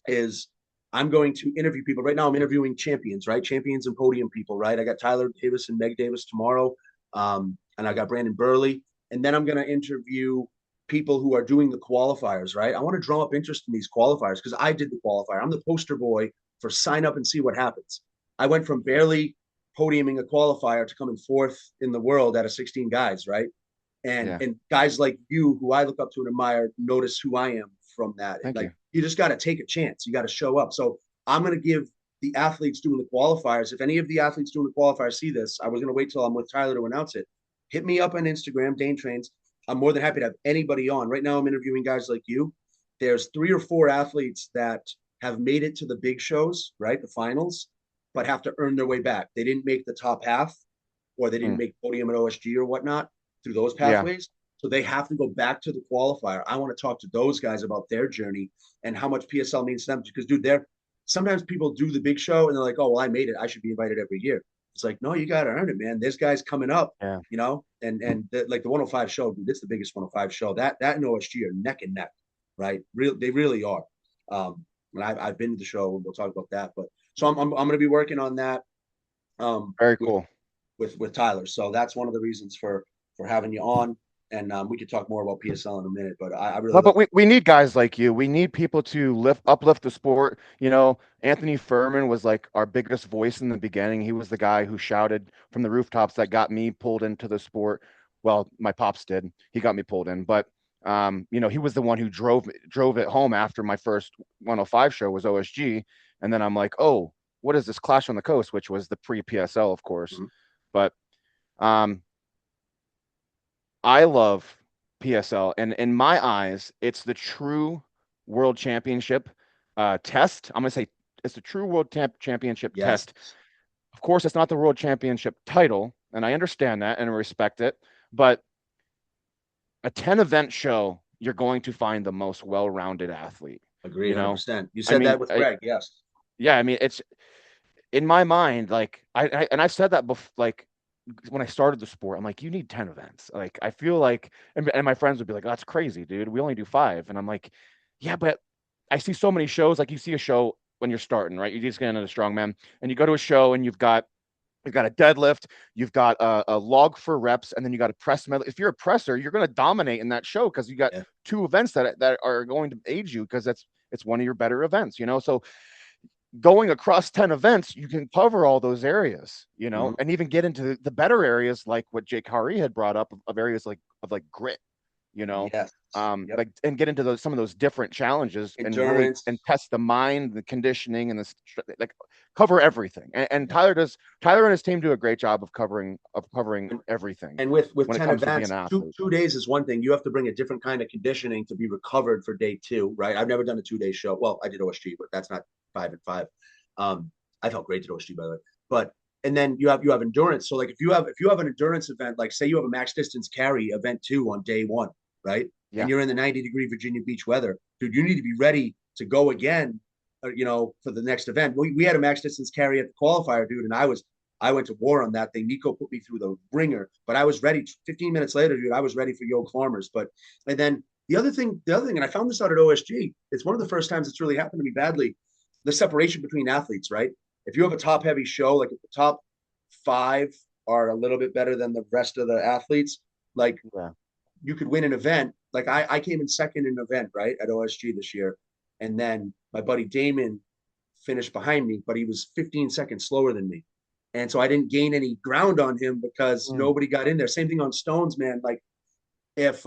is I'm going to interview people. Right now, I'm interviewing champions, right? Champions and podium people, right? I got Tyler Davis and Meg Davis tomorrow. And I got Brandon Burley. And then I'm going to interview people who are doing the qualifiers, right? I want to draw up interest in these qualifiers because I did the qualifier. I'm the poster boy for sign up and see what happens. I went from barely podiuming a qualifier to coming fourth in the world out of 16 guys, right? Yeah. And guys like you who I look up to and admire notice who I am from that. And Thank like you. you just got to take a chance. You got to show up. So I'm going to give the athletes doing the qualifiers. If any of the athletes doing the qualifiers see this, I was going to wait till I'm with Tyler to announce it. Hit me up on Instagram, Dane Trains. I'm more than happy to have anybody on. Right now, I'm interviewing guys like you. There's 3 or 4 athletes that have made it to the big shows, right? The finals, but have to earn their way back. They didn't make the top half, or they didn't Mm. make podium at OSG or whatnot through those Yeah. pathways. So they have to go back to the qualifier. I want to talk to those guys about their journey and how much PSL means to them. Because, dude, they're sometimes people do the big show and they're like, oh, well, I made it. I should be invited every year. It's like, no, you got to earn it, man. There's guys coming up, Yeah. like the 105 show, dude, it's the biggest 105 show. That and OSG are neck and neck, right? They really are. And I've been to the show, and we'll talk about that. But so I'm going to be working on that Very with cool. Tyler. So that's one of the reasons for having you on. And we could talk more about PSL in a minute, but I really No, like. but we need guys like you. We need people to uplift the sport. Anthony Furman was like our biggest voice in the beginning. He was the guy who shouted from the rooftops that got me pulled into the sport. Well, my pops did. He got me pulled in, but he was the one who drove it home after my first 105 show was OSG, and then I'm like, oh, what is this Clash on the Coast, which was the pre-PSL, of course, Mhm. but um, I love PSL, and in my eyes, it's the true world championship test. I'm gonna say it's the true championship Yes, test. Of course, it's not the world championship title, and I understand that and respect it. But a 10 event show, you're going to find the most well-rounded athlete. agree, You know, 100%. You I said mean, that with Greg. Yes. yeah, I mean, it's in my mind, like and I've said that before, like when I started the sport, I'm like, you need 10 events. Like, I feel like, and my friends would be like, oh, that's crazy, dude. We only do 5. And I'm like, yeah, but I see so many shows. Like, you see a show when you're starting, right? You just get into the strongman and you go to a show and you've got a deadlift, you've got a log for reps, and then you got a press medley. If you're a presser, you're going to dominate in that show because you got Yeah. 2 events that are going to aid you because it's one of your better events, So going across 10 events, you can cover all those areas, Mhm. and even get into the better areas like what Jake Hari had brought up of areas like grit, Yes. Yep. like and get into some of those different challenges and really Endurance. and test the mind, the conditioning, and like cover everything. And Yeah. Tyler and his team do a great job of covering And, everything and with when it 10 comes to being events, an athlete. 2 days is one thing. You have to bring a different kind of conditioning to be recovered for day 2, right? I've never done a 2-day show. Well, I did OSG, but that's not 5 and 5. Um, I felt great at OSG, by the way. But and then you have endurance. So like if you have an endurance event, like say you have a max distance carry event 2 on day 1, right? And Yeah. you're in the 90-degree Virginia Beach weather, dude, you need to be ready to go again, for the next event. We had a max distance carry at the qualifier, dude, and I went to war on that thing. Nico put me through the ringer, but I was ready. 15 minutes later, dude, I was ready for yoke farmers. But and then the other thing, and I found this out at OSG. It's one of the first times it's really happened to me badly. The separation between athletes, right? If you have a top heavy show, like if the top 5 are a little bit better than the rest of the athletes, like Yeah. you could win an event. Like I came in second in an event, right, at OSG this year. And then my buddy Damon finished behind me, but he was 15 seconds slower than me. And so I didn't gain any ground on him because Mm. nobody got in there. Same thing on stones, man. Like if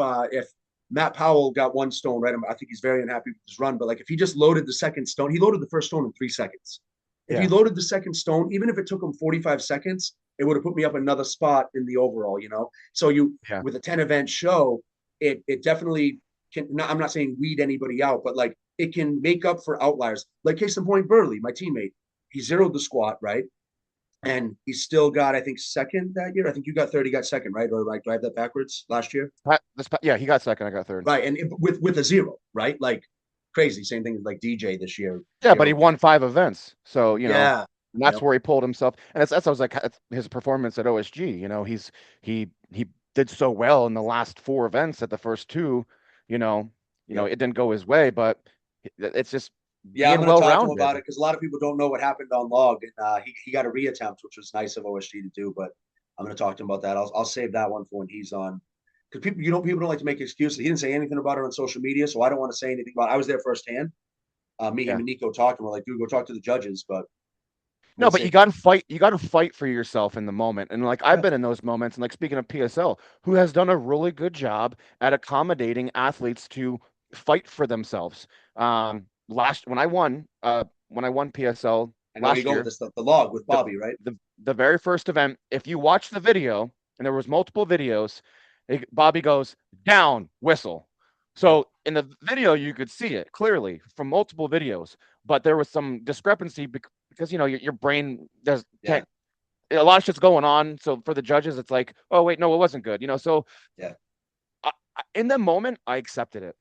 Matt Powell got 1 stone, right? I think he's very unhappy with his run. But like if he just loaded the second stone, he loaded the first stone in 3 seconds. If he Yeah. loaded the second stone, even if it took him 45 seconds, it would have put me up another spot in the overall. So Yeah. with a 10 event show, it definitely can. I'm not saying weed anybody out, but like it can make up for outliers. Like case in point, Burley, my teammate, he zeroed the squat, right? And he still got, I think, second that year. I think you got third, he got second, right? Or like, do I have that backwards last year? Yeah, he got second, I got third. Right. And with a zero, right? Like crazy. Same thing as like DJ this year. Yeah, but he Zero. won 5 events. So, Yeah. and that's Yep. where he pulled himself. And that's I was like his performance at OSG. He did so well in the last 4 events at the first 2, Yep. it didn't go his way, but it's just Yeah, I'm being going to talk to him well-rounded. about it because a lot of people don't know what happened on log, and he got a reattempt, which was nice of OSG to do. But I'm going to talk to him about that. I'll save that one for when he's on, because people don't like to make excuses. He didn't say anything about it on social media, so I don't want to say anything about it. I was there firsthand. Me, him, Yeah. and Nico talked, and we're like, dude, go talk to the judges. But No, we'll but see. you got to fight for yourself in the moment. And like I've Yeah, been in those moments, and like speaking of PSL, who has done a really good job at accommodating athletes to fight for themselves. Last when I won PSL I know where you're last going with year, this stuff. The log with the Bobby, right? the very first event, if you watch the video, and there was multiple videos, Bobby goes down, whistle. Yep. So in the video, you could see it clearly from multiple videos, but there was some discrepancy because your brain does Yeah. can't a lot of shit's going on. So for the judges, it's like, oh wait, no, it wasn't good. So Yeah. in the moment, I accepted it.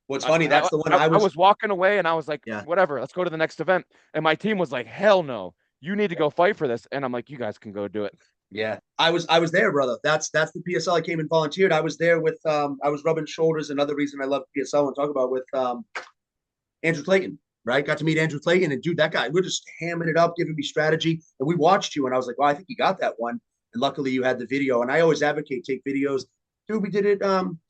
What's I, funny? That's I the one I I I was. was walking away and I was like, Yeah. whatever, let's go to the next event. And my team was like, hell no, you need to go fight for this. And I'm like, you guys can go do it. Yeah, I was there, brother. That's the PSL. I came and volunteered. I was there with I was rubbing shoulders. Another reason I love PSL and talk about with Andrew Clayton, right? Got to meet Andrew Clayton, and dude, that guy, we're just hamming it up, giving me strategy. And we watched you, and I was like, well, I think you got that one. And luckily, you had the video. And I always advocate take videos. Dude, we did it.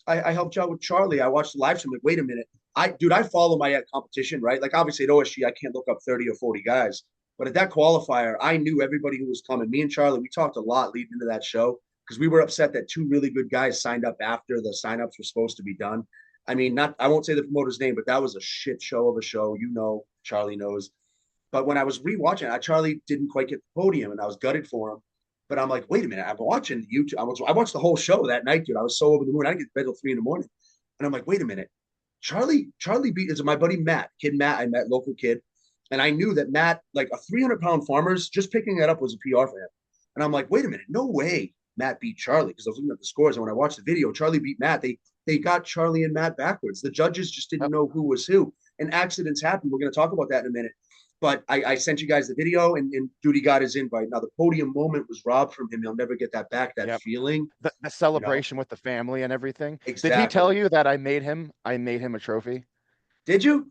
I helped you out with Charlie. I watched the live stream. Like, wait a minute, I follow my competition, right? Like, obviously at OSG, I can't look up 30 or 40 guys, but at that qualifier, I knew everybody who was coming. Me and Charlie, we talked a lot leading into that show because we were upset that two really good guys signed up after the signups were supposed to be done. I mean, not I won't say the promoter's name, but that was a shit show of a show. You know, Charlie knows. But when I was rewatching it, Charlie didn't quite get the podium, and I was gutted for him. But I'm like, wait a minute, I'm watching YouTube. I watched the whole show that night, dude. I was so over the moon. I didn't get to bed till 3 in the morning. And I'm like, wait a minute. Charlie beat is my buddy Matt, kid Matt. I met local kid. And I knew that Matt, like a 300-pound farmer's, just picking that up was a PR for him. And I'm like, wait a minute, no way Matt beat Charlie, because I was looking at the scores. And when I watched the video, Charlie beat Matt. They got Charlie and Matt backwards. The judges just didn't know who was who. And accidents happen. We're going to talk about that in a minute. But I sent you guys the video, and Duty got his invite. Now, the podium moment was robbed from him. He'll never get that back, that feeling. The celebration with the family and everything. Exactly. Did he tell you that I made him a trophy? Did you?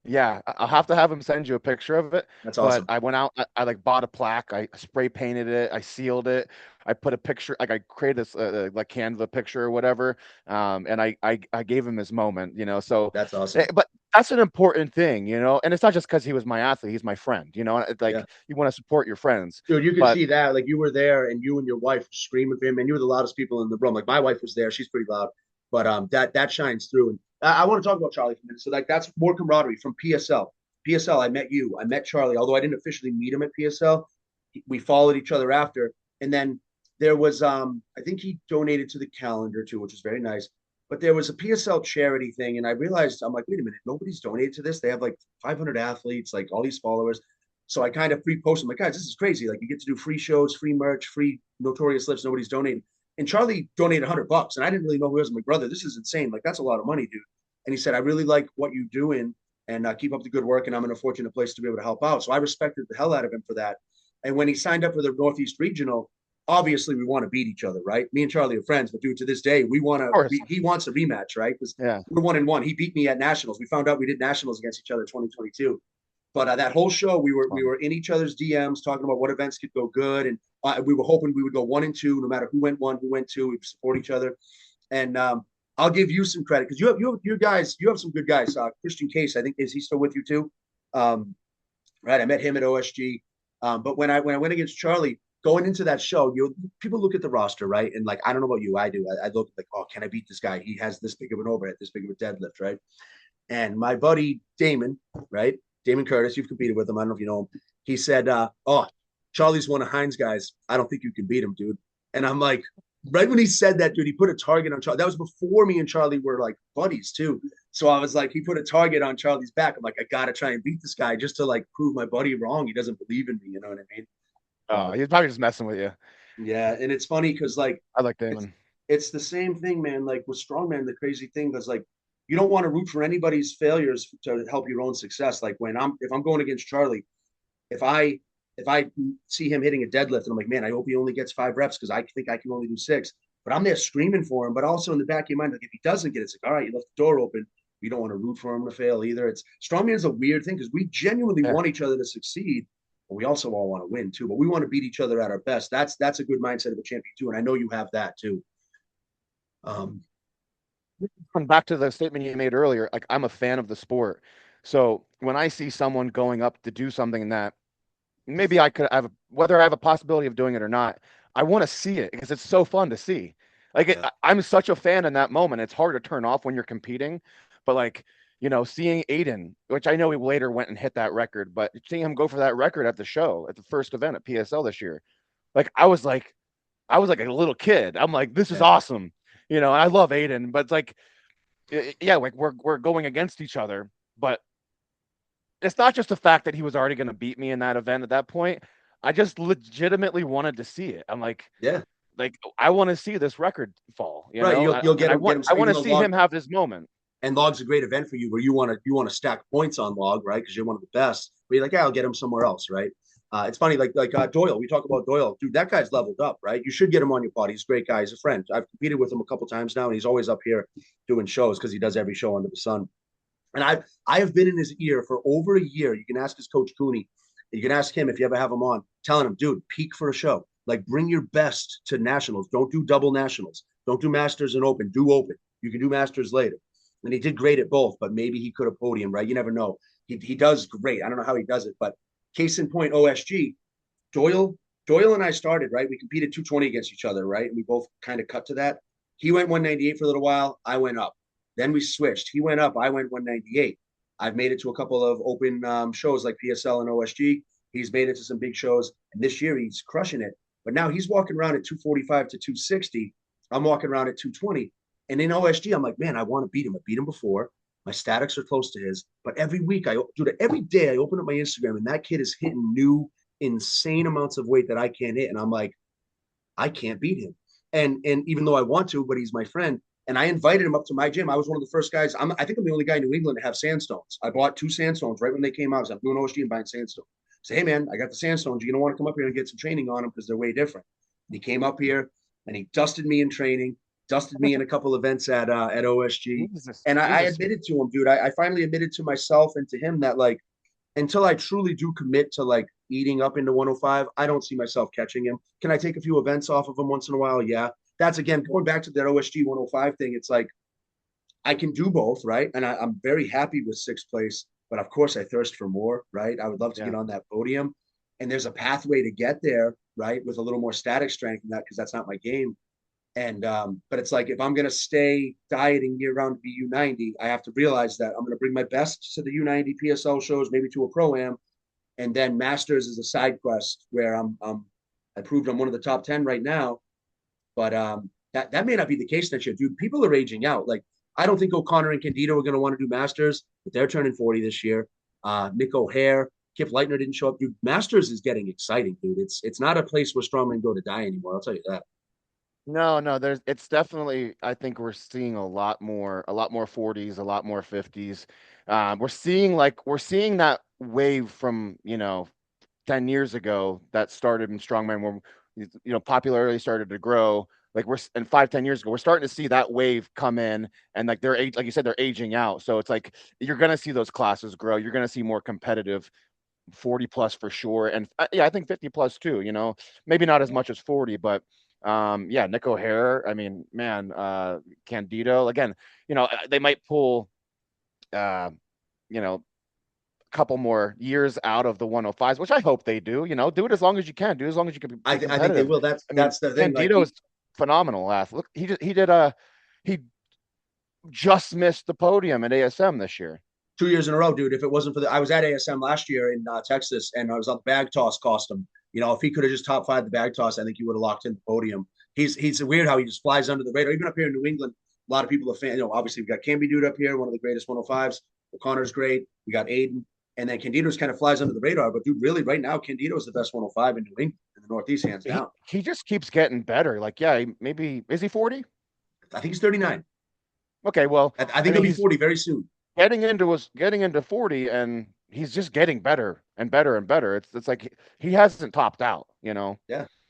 Yeah, I'll have to have him send you a picture of it. That's awesome. But I went out, I like bought a plaque, I spray painted it, I sealed it, I put a picture, like I created this like Canva picture or whatever, and I gave him his moment, you know. So that's awesome. But that's an important thing, you know. And it's not just because he was my athlete; he's my friend, you know. Like you want to support your friends, dude. You can see that, like you were there, and you and your wife were screaming for him, and you were the loudest people in the room. Like my wife was there; she's pretty loud, but that shines through. And I want to talk about Charlie for a minute. So like that's more camaraderie from PSL. PSL, I met you. I met Charlie, although I didn't officially meet him at PSL. We followed each other after. And then there was I think he donated to the calendar too, which was very nice. But there was a PSL charity thing, and I realized I'm like, wait a minute, nobody's donated to this. They have like 500 athletes, like all these followers. So I kind of free post. I'm like, guys, this is crazy. Like you get to do free shows, free merch, free notorious lips. Nobody's donating. And Charlie donated $100, and I didn't really know who he was. I'm like, brother, this is insane. Like that's a lot of money, dude. And he said, I really like what you're doing, and keep up the good work. And I'm in a fortunate place to be able to help out. So I respected the hell out of him for that. And when he signed up for the Northeast Regional, obviously we want to beat each other, right? Me and Charlie are friends, but dude, to this day, we want to. He wants a rematch, right? Because we're 1-1. He beat me at nationals. We found out we did nationals against each other 2022. But that whole show, we were in each other's DMs talking about what events could go good, and we were hoping we would go 1 and 2, no matter who went 1, who went 2. We support each other, and I'll give you some credit because you have some good guys. Christian Case, I think, is he still with you too? Right, I met him at OSG, but when I went against Charlie, going into that show, people look at the roster, right? And like, I don't know about you, I do. I look like, oh, can I beat this guy? He has this big of an overhead, this big of a deadlift, right? And my buddy Damon, right? Damon Curtis, you've competed with him. I don't know if you know him. He said, oh, Charlie's one of Hein's guys. I don't think you can beat him, dude. And I'm like, right when he said that, dude, he put a target on Charlie. That was before me and Charlie were like buddies too. So I was like, he put a target on Charlie's back. I'm like, I got to try and beat this guy just to like prove my buddy wrong. He doesn't believe in me. You know what I mean? Oh, he's probably just messing with you. Yeah. And it's funny because like, I like Damon. It's the same thing, man. Like with strongman, the crazy thing is like, you don't want to root for anybody's failures to help your own success. Like if I'm going against Charlie, if I see him hitting a deadlift and I'm like, man, I hope he only gets 5 reps because I think I can only do 6. But I'm there screaming for him. But also in the back of your mind, like if he doesn't get it, it's like, all right, you left the door open. We don't want to root for him to fail either. It's strongman's a weird thing because we genuinely want each other to succeed, but we also all want to win too. But we want to beat each other at our best. That's a good mindset of a champion too. And I know you have that too. Back to the statement you made earlier, like I'm a fan of the sport. So when I see someone going up to do something that maybe I could have, whether I have a possibility of doing it or not, I want to see it because it's so fun to see. Like I'm such a fan in that moment. It's hard to turn off when you're competing, but like, you know, seeing Aiden, which I know he later went and hit that record, but seeing him go for that record at the show, at the first event at PSL this year, like I was like a little kid. I'm like, this is awesome. You know, I love Aiden, but it's like, yeah, like we're going against each other, but it's not just the fact that he was already going to beat me in that event at that point. I just legitimately wanted to see it. I'm like, like I want to see this record fall. You know? You'll get him. I want to see him have this moment. And Log's a great event for you where you want to stack points on Log, right? Because you're one of the best. But you're like, yeah, I'll get him somewhere else, right? It's funny, Doyle. We talk about Doyle, dude. That guy's leveled up, right? You should get him on your pod. He's a great guy. He's a friend. I've competed with him a couple times now, and he's always up here doing shows because he does every show under the sun. And I have been in his ear for over a year. You can ask his coach Cooney. You can ask him if you ever have him on, telling him, dude, peak for a show. Like bring your best to nationals. Don't do double nationals. Don't do masters and open. Do open. You can do masters later. And he did great at both, but maybe he could have podium, right? You never know. He does great. I don't know how he does it, but case in point, OSG, Doyle, Doyle and I started, right? We competed 220 against each other, right? And we both kind of cut to that. He went 198 for a little while. I went up. Then we switched. He went up. I went 198. I've made it to a couple of open shows like PSL and OSG. He's made it to some big shows. And this year he's crushing it. But now he's walking around at 245 to 260. I'm walking around at 220. And in OSG, I'm like, man, I want to beat him. I beat him before. My statics are close to his. But every week, every day I open up my Instagram and that kid is hitting new, insane amounts of weight that I can't hit. And I'm like, I can't beat him. And even though I want to, but he's my friend. And I invited him up to my gym. I was one of the first guys. I think I'm the only guy in New England to have sandstones. I bought 2 sandstones right when they came out. I was like, I'm doing OSG and buying sandstone. Say, hey man, I got the sandstones. You're gonna want to come up here and get some training on them because they're way different. And he came up here and he dusted me in training, dusted me in a couple events at OSG. Jesus, And I Jesus. admitted to him, dude. I finally admitted to myself and to him that like until I truly do commit to like eating up into 105, I don't see myself catching him. Can I take a few events off of him once in a while? Yeah. That's again going back to that OSG 105 thing. It's like I can do both, right? And I'm very happy with 6th place, but of course I thirst for more, right? I would love to Yeah. get on that podium. And there's a pathway to get there, right? With a little more static strength in that, because that's not my game. And but it's like if I'm gonna stay dieting year round to be U90, I have to realize that I'm gonna bring my best to the U90 PSL shows, maybe to a pro am, and then Masters is a side quest where I proved I'm one of the top 10 right now, but that may not be the case next year, dude. People are aging out. Like I don't think O'Connor and Candido are gonna want to do Masters, but they're turning 40 this year. Nick O'Hare, Kip Leitner didn't show up, dude. Masters is getting exciting, dude. It's not a place where strongmen go to die anymore. I'll tell you that. No, no, it's definitely, I think we're seeing a lot more 40s, a lot more 50s. We're seeing that wave from, 10 years ago that started in strongman where, popularity started to grow. Like and 5, 10 years ago, we're starting to see that wave come in and like like you said, they're aging out. So it's like, you're going to see those classes grow. You're going to see more competitive 40 plus for sure. And yeah, I think 50 plus too, maybe not as much as 40, but yeah, Nick O'Hare, I mean, man, Candido, again, they might pull, uh, you know, a couple more years out of the 105s, which I hope they do, do it as long as you can, do as long as you can be I think they competitive. will. That's I mean, that's the thing. Like Candido is phenomenal athlete. Look, he just missed the podium at ASM this year. 2 years in a row, dude. If it wasn't for I was at ASM last year in Texas, and I was on the bag toss costume. If he could have just top 5 the bag toss, I think he would have locked in the podium. He's weird how he just flies under the radar. Even up here in New England, a lot of people are fan. Obviously we got Camby dude up here, one of the greatest 105s. O'Connor's great. We got Aiden, and then Candido's kind of flies under the radar. But dude, really, right now, Candido is the best 105 in New England in the Northeast, hands He down. he just keeps getting better. Like, yeah, maybe is he 40? I think he's 39. Okay, well, I I think he'll mean, be he's 40 very soon. getting into 40 and he's just getting better and better and better. It's like he hasn't topped out, Yeah,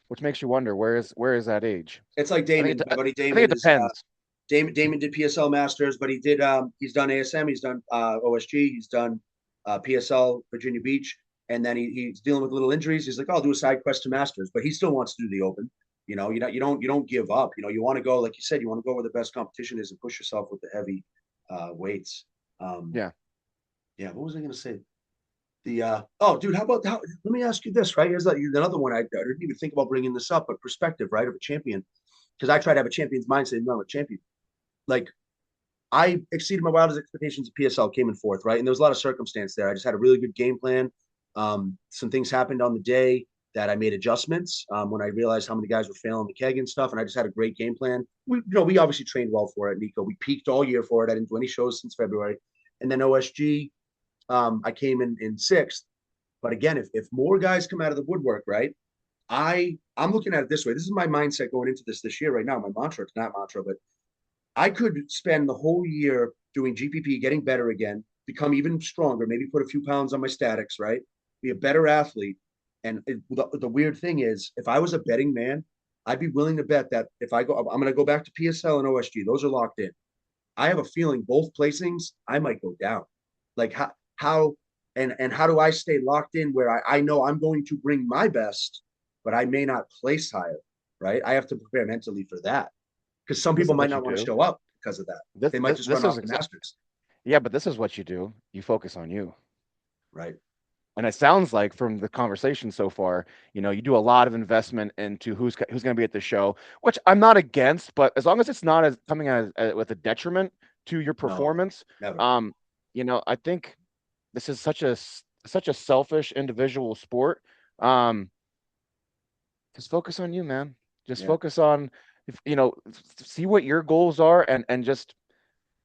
which makes you wonder where is that age? it's like I think Damon. it, My buddy I think Damon it is depends. Damon did PSL Masters, but he's done ASM, he's done OSG, he's done PSL Virginia Beach, and then he's dealing with little injuries. He's like, I'll do a side quest to Masters, but he still wants to do the Open. You don't give up. You want to go, like you said, you want to go where the best competition is and push yourself with the heavy weights. Um, Yeah. yeah, what was I going to say? Dude, how? Let me ask you this, right? Here's another one. I didn't even think about bringing this up, but perspective, right, of a champion, because I try to have a champion's mindset. No, I'm a champion. Like I exceeded my wildest expectations at PSL, came in 4th, right? And there was a lot of circumstance there. I just had a really good game plan. Some things happened on the day that I made adjustments when I realized how many guys were failing the keg and stuff. And I just had a great game plan. We obviously trained well for it, Nico. We peaked all year for it. I didn't do any shows since February. And then OSG, I came in 6th. But again, if more guys come out of the woodwork, right? I'm looking at it this way. This is my mindset going into this year right now. My mantra, it's not mantra, but I could spend the whole year doing GPP, getting better again, become even stronger, maybe put a few pounds on my statics, right? Be a better athlete. And the weird thing is, if I was a betting man, I'd be willing to bet that if I go, I'm going to go back to PSL and OSG. Those are locked in. I have a feeling both placings, I might go down. Like how and how do I stay locked in where I know I'm going to bring my best, but I may not place higher, right? I have to prepare mentally for that because some This people is might what you not want to do. show up because of that. This They might this just run this is off the Masters, yeah, but this is what you do. You focus on you. right? And it sounds like from the conversation so far, you do a lot of investment into who's going to be at the show, which I'm not against, but as long as it's not as coming as with a detriment to your No, performance, never. um, I think this is such a selfish individual sport. Um, just focus on you, man. Just Yeah. focus on, if, see what your goals are, and just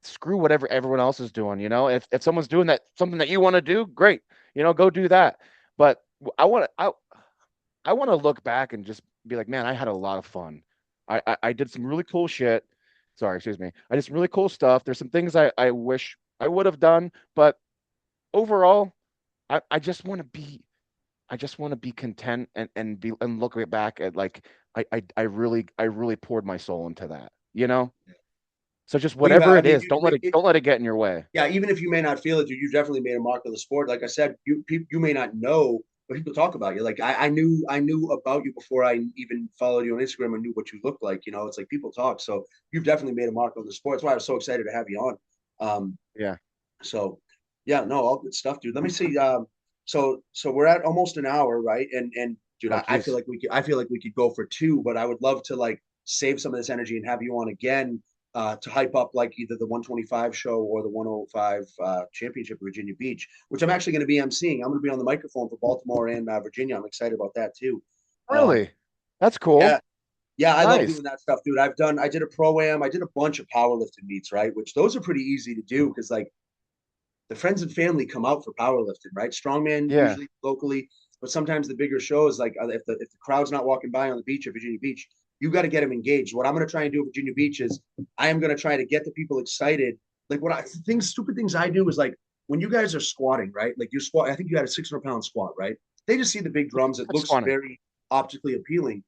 screw whatever everyone else is doing. If someone's doing that something that you want to do, great. Go do that. But I want to look back and just be like, man, I had a lot of fun. I did some really cool shit. Sorry, excuse me. I did some really cool stuff. There's some things I wish I would have done, but overall, I just want to be content and look back at like I really poured my soul into that. So just Well, whatever I it mean, is, don't let it get in your way. yeah, even if you may not feel it, you definitely made a mark on the sport. Like I said, you may not know, but people talk about you. Like I knew about you before I even followed you on Instagram and knew what you looked like. It's like people talk. So you've definitely made a mark on the sport. That's why I was so excited to have you on. Um, Yeah. so yeah, no, all good stuff, dude. Let me see. So we're at almost an hour, right? And dude, Oh, I feel geez. like we could go for two, but I would love to like save some of this energy and have you on again to hype up like either the 125 show or the 105 championship at Virginia Beach, which I'm actually going to be emceeing. I'm going to be on the microphone for Baltimore and Virginia. I'm excited about that too. Um, Really? That's cool. yeah, yeah, I love Nice. doing that stuff, dude. I did a pro am, I did a bunch of powerlifting meets, right? Which those are pretty easy to do because like the friends and family come out for powerlifting, right? Strongman Yeah. usually locally, but sometimes the bigger shows, like if the crowd's not walking by on the beach at Virginia Beach, you got to get them engaged. What I'm going to try and do at Virginia Beach is I am going to try to get the people excited. Like stupid things I do is like when you guys are squatting, right? Like you squat, I think you had a 600-pound squat, right? They just see the big drums. It That's looks funny. very optically appealing.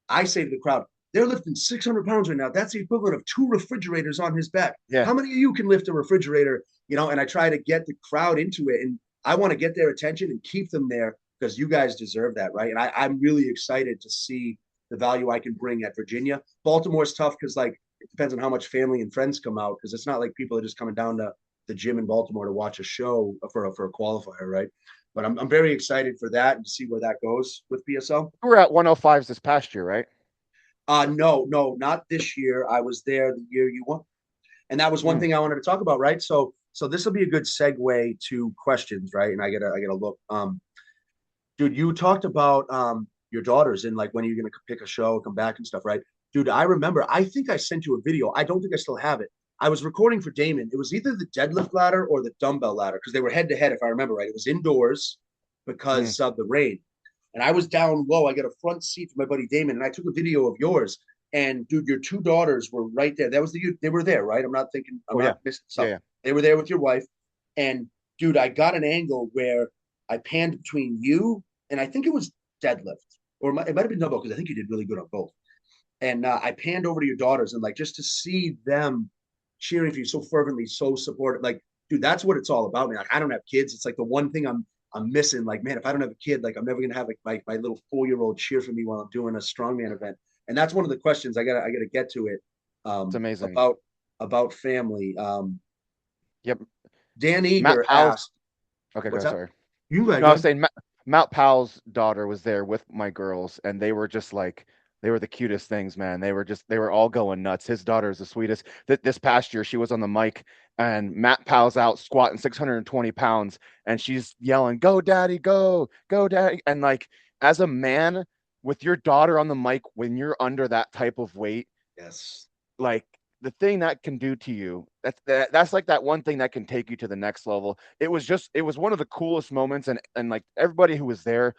I say to the crowd, they're lifting 600 pounds right now. That's the equivalent of two refrigerators on his back. Yeah. How many of you can lift a refrigerator? And I try to get the crowd into it. And I want to get their attention and keep them there because you guys deserve that, right? And I'm really excited to see the value I can bring at Virginia. Baltimore's tough because, like, it depends on how much family and friends come out because it's not like people are just coming down to the gym in Baltimore to watch a show for a qualifier, right? But I'm very excited for that and to see where that goes with PSL. You were at 105s this past year, right? No, no, not this year. I was there the year you won, and that was one Mm. thing I wanted to talk about, right? So this will be a good segue to questions, right? And I gotta look. Dude, you talked about your daughters and like when you're gonna pick a show, come back and stuff, right? Dude, I remember. I think I sent you a video. I don't think I still have it. I was recording for Damon. It was either the deadlift ladder or the dumbbell ladder because they were head to head, if I remember right. It was indoors Mm. because of the rain. And I was down low. I got a front seat for my buddy Damon, and I took a video of yours. And dude, your two daughters were right there. That was they were there, right? I'm Oh yeah. not missing Yeah, something. yeah. They were there with your wife. And dude, I got an angle where I panned between you and I think it was deadlift, or it might have been double because I think you did really good on both. And I panned over to your daughters and like just to see them cheering for you so fervently, so supportive. Like, dude, that's what it's all about, man. Like, I don't have kids. It's like the one thing I'm missing. Like, man, if I don't have a kid, like I'm never gonna have like my little 4-year-old cheer for me while I'm doing a strongman event. And that's one of the questions I gotta get to it It's amazing. about family. Yep. Dan Matt Eager Powell's asked, okay, "What's go, that? sorry. You guys No, I go was ahead." saying Matt Powell's daughter was there with my girls, and they were just like they were the cutest things, man. They were all going nuts. His daughter is the sweetest. This past year, she was on the mic, and Matt Powell's out squatting 620 pounds, and she's yelling, "Go, daddy, go, go, daddy!" And like as a man with your daughter on the mic, when you're under that type of weight, Yes. like the thing that can do to you, that's like that one thing that can take you to the next level. It was one of the coolest moments, and like everybody who was there,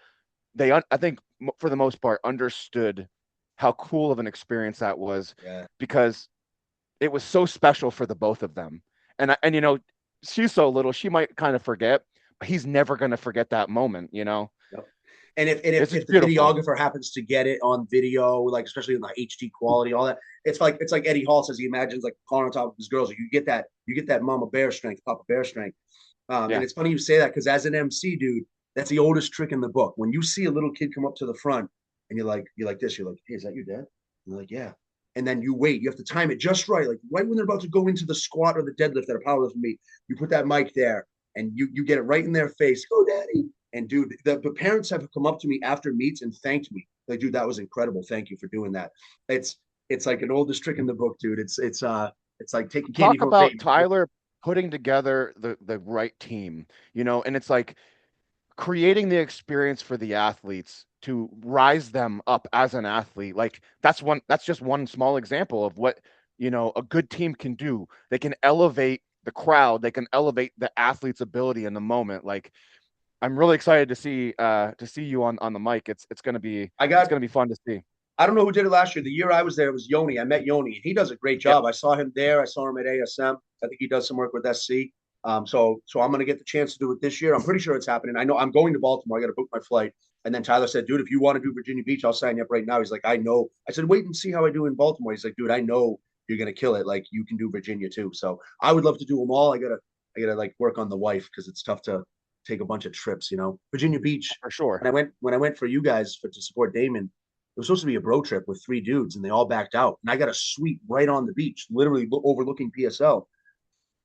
I think for the most part understood how cool of an experience that was, Yeah. because it was so special for the both of them. And she's so little, she might kind of forget, but he's never going to forget that moment. Yep. And if the beautiful. videographer happens to get it on video, like especially in the HD quality, all that, it's like Eddie Hall says he imagines like calling on top of his girls. You get that mama bear strength, papa bear strength. And Yeah. it's funny you say that because as an MC, dude, that's the oldest trick in the book. When you see a little kid come up to the front and you're like this, you're like, hey, is that your dad? And they're like, yeah. And then you wait. You have to time it just right, like right when they're about to go into the squat or the deadlift that are powerlifting meet. You put that mic there and you get it right in their face. Go, daddy. And dude, the parents have come up to me after meets and thanked me. Like, dude, that was incredible. Thank you for doing that. It's like an oldest trick in the book, dude. It's like taking candy Talk from a about baby. Tyler putting together the right team, and it's like creating the experience for the athletes to rise them up as an athlete. Like that's just one small example of what, a good team can do. They can elevate the crowd, they can elevate the athlete's ability in the moment. Like I'm really excited to see you on the mic. It's gonna be I it's got gonna be fun to see. I don't know who did it last year. The year I was there was Yoni. I met Yoni, and he does a great Yep, job. I saw him there. I saw him at ASM. I think he does some work with SC. So I'm going to get the chance to do it this year. I'm pretty sure it's happening. I know I'm going to Baltimore. I got to book my flight. And then Tyler said, dude, if you want to do Virginia Beach, I'll sign you up right now. He's like, I know. I said, wait and see how I do in Baltimore. He's like, dude, I know you're going to kill it. Like you can do Virginia too. So I would love to do them all. I gotta like work on the wife because it's tough to take a bunch of trips. Virginia Beach. for sure. When I went for you guys to support Damon, it was supposed to be a bro trip with 3 dudes, and they all backed out. And I got a suite right on the beach, literally overlooking PSL.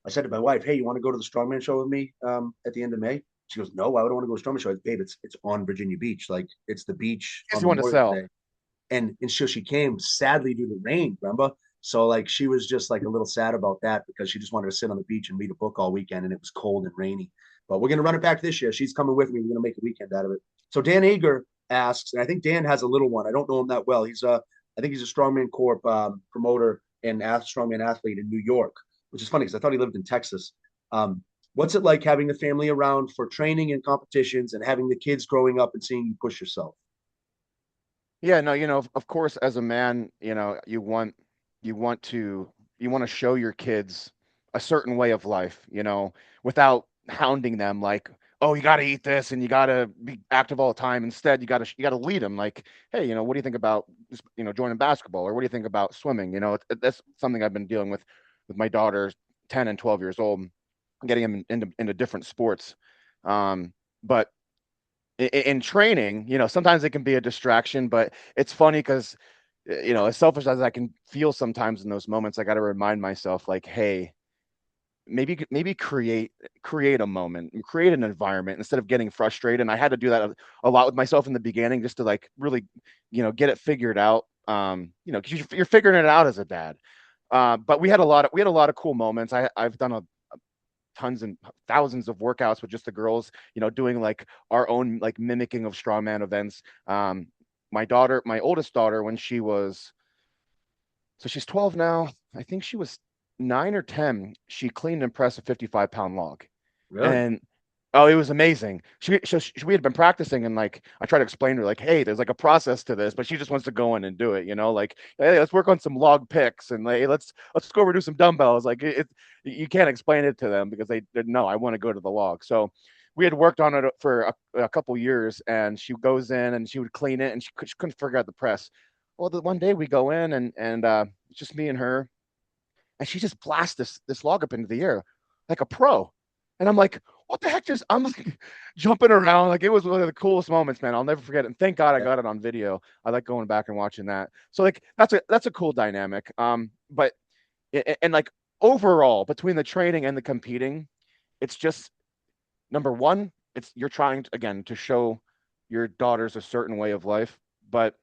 I said to my wife, "Hey, you want to go to the strongman show with me at the end of May?" She goes, "No, why would I want to go to the strongman show?" I said, "Babe, it's on Virginia Beach, like it's the beach on Easy one to Memorial sell. Day." And so she came sadly due to rain, remember? So like she was just like a little sad about that because she just wanted to sit on the beach and read a book all weekend, and it was cold and rainy. But we're gonna run it back this year. She's coming with me. We're gonna make a weekend out of it. So Dan Ager asks, and I think Dan has a little one. I don't know him that well. I think he's a Strongman Corp promoter and strongman athlete in New York, which is funny because I thought he lived in Texas. Um, what's it like having the family around for training and competitions and having the kids growing up and seeing you push yourself? Yeah, no, of course, as a man, you want to show your kids a certain way of life, without hounding them like, oh, you got to eat this and you got to be active all the time. Instead, you got to lead them like, hey, what do you think about joining basketball, or what do you think about swimming? That's something I've been dealing with my daughters, 10 and 12 years old, getting them into different sports. But in training, sometimes it can be a distraction, but it's funny because, as selfish as I can feel sometimes in those moments, I got to remind myself like, hey, maybe create a moment, create an environment instead of getting frustrated. And I had to do that a lot with myself in the beginning, just to like really, get it figured out. Because you're figuring it out as a dad. But we had a lot of cool moments. I've done tons and thousands of workouts with just the girls, doing like our own like mimicking of strongman events. My oldest daughter, when she's 12 now, I think she was 9 or 10, she cleaned and pressed a 55-pound log. Really? And oh, it was amazing. We had been practicing, and like I tried to explain to her like, hey, there's like a process to this, but she just wants to go in and do it, like, hey, let's work on some log picks, and like, hey, let's go over do some dumbbells. Like you can't explain it to them because they no, I want to go to the log. So we had worked on it for a couple years, and she goes in and she would clean it, and she couldn't figure out the press. Well, the one day we go in, and it's just me and her, and she just blasts this log up into the air like a pro. And I'm like, what the heck? Just I'm like jumping around. Like it was one of the coolest moments, man. I'll never forget it. And thank God I Yeah. got it on video. I like going back and watching that. So like that's a cool dynamic. But and like overall between the training and the competing, it's just number one, it's you're trying to, again, to show your daughters a certain way of life, but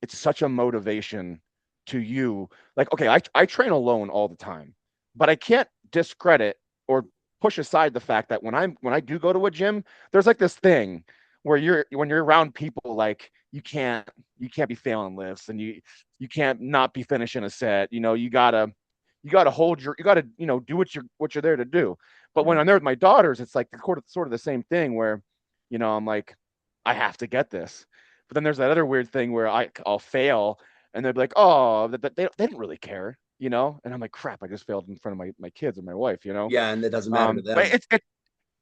it's such a motivation to you. Like, okay, I train alone all the time, but I can't discredit or push aside the fact that when I do go to a gym, there's like this thing where when you're around people, like you can't be failing lifts, and you can't not be finishing a set. You gotta do what you're there to do. But when Yeah. I'm there with my daughters, it's like sort of the same thing where, I'm like, I have to get this. But then there's that other weird thing where I'll fail, and they'll be like, oh, they didn't really care. And I'm like, crap, I just failed in front of my kids and my wife. Yeah, and it doesn't matter to But them.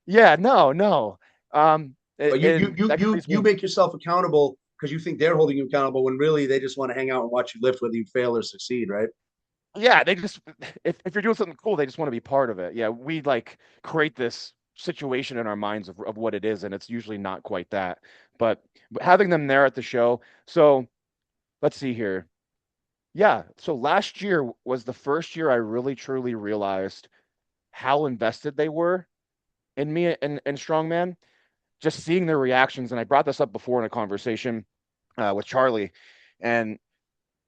yeah, no. But And that carries you me. make yourself accountable because you think they're holding you accountable when really they just want to hang out and watch you lift whether you fail or succeed, right? Yeah, they just if you're doing something cool, they just want to be part of it. Yeah, we like create this situation in our minds of what it is, and it's usually not quite that. But having them there at the show. So let's see here. Yeah, so last year was the first year I really truly realized how invested they were in me and Strongman. Just seeing their reactions, and I brought this up before in a conversation with Charlie, and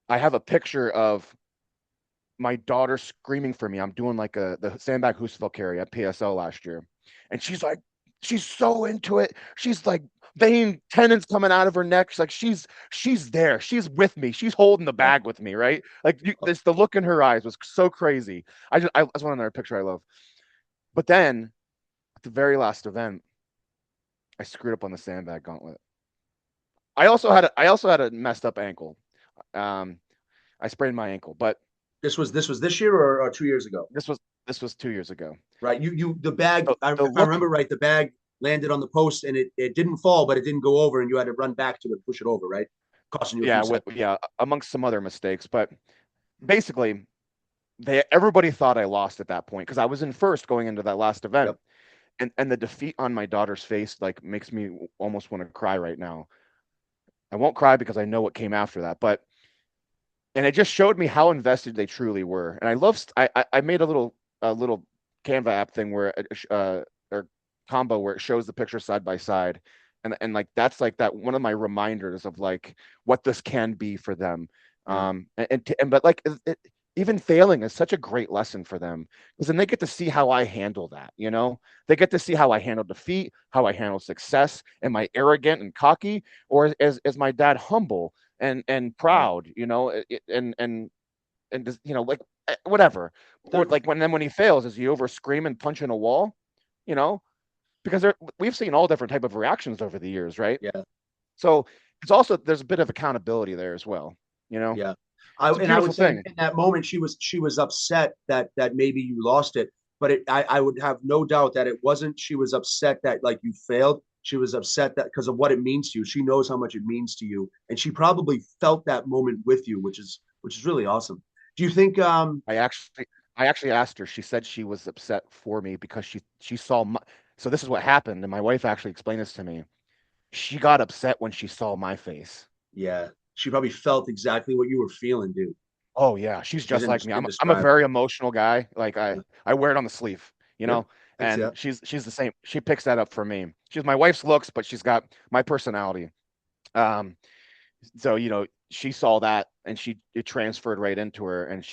I have a picture of my daughter screaming for me. I'm doing like the sandbag Husafel carry at PSL last year, and she's so into it. She's like vein tendons coming out of her neck. She's there. She's with me. She's holding the Yeah. bag with me, right? Like this, the look in her eyes was so crazy. That's one another picture I love. But then at the very last event, I screwed up on the sandbag gauntlet. I also had a messed up ankle. Um, I sprained my ankle, but This was this year or 2 years ago, this was this was 2 years ago. right? The bag. The If I look, remember right, the bag landed on the post and it didn't fall, but it didn't go over, and you had to run back to it, push it over, right? Costing you a few yeah, seconds. yeah, amongst some other mistakes, but basically, they everybody thought I lost at that point because I was in first going into that last event, Yep. and the defeat on my daughter's face like makes me almost want to cry right now. I won't cry because I know what came after that, but and it just showed me how invested they truly were. And I love I made a little Canva app thing where or combo where it shows the picture side by side, and like that's like that one of my reminders of like what this can be for them. Yeah. And but like even failing is such a great lesson for them because then they get to see how I handle that. You know, they get to see how I handle defeat, how I handle success. Am I arrogant and cocky, or is my dad humble and Yeah. proud, you know, and just, you know, like whatever. Or like when he fails, is he over scream and punch in a wall, you know? Because we've seen all different type of reactions over the years, right? Yeah. So it's also there's a bit of accountability there as well, you know. Yeah. It's a I beautiful would say thing. in that moment she was upset that maybe you lost it, but I would have no doubt that it wasn't she was upset that like you failed. She was upset that because of what it means to you. She knows how much it means to you, and she probably felt that moment with you, which is really awesome. Do you think I actually I actually asked her. She said she was upset for me because she saw my, so this is what happened, and my wife actually explained this to me. She got upset when she saw my face. yeah, she probably felt exactly what you were feeling, dude. Oh yeah, she's She's just like me. I'm a indescribable. very emotional guy. Like Yeah. I wear it on the sleeve, you Yep. know. That's And yeah. she's the same. She picks that up for me. She's my wife's looks, but she's got my personality. Um, so you know, she saw that and she it transferred right into her, and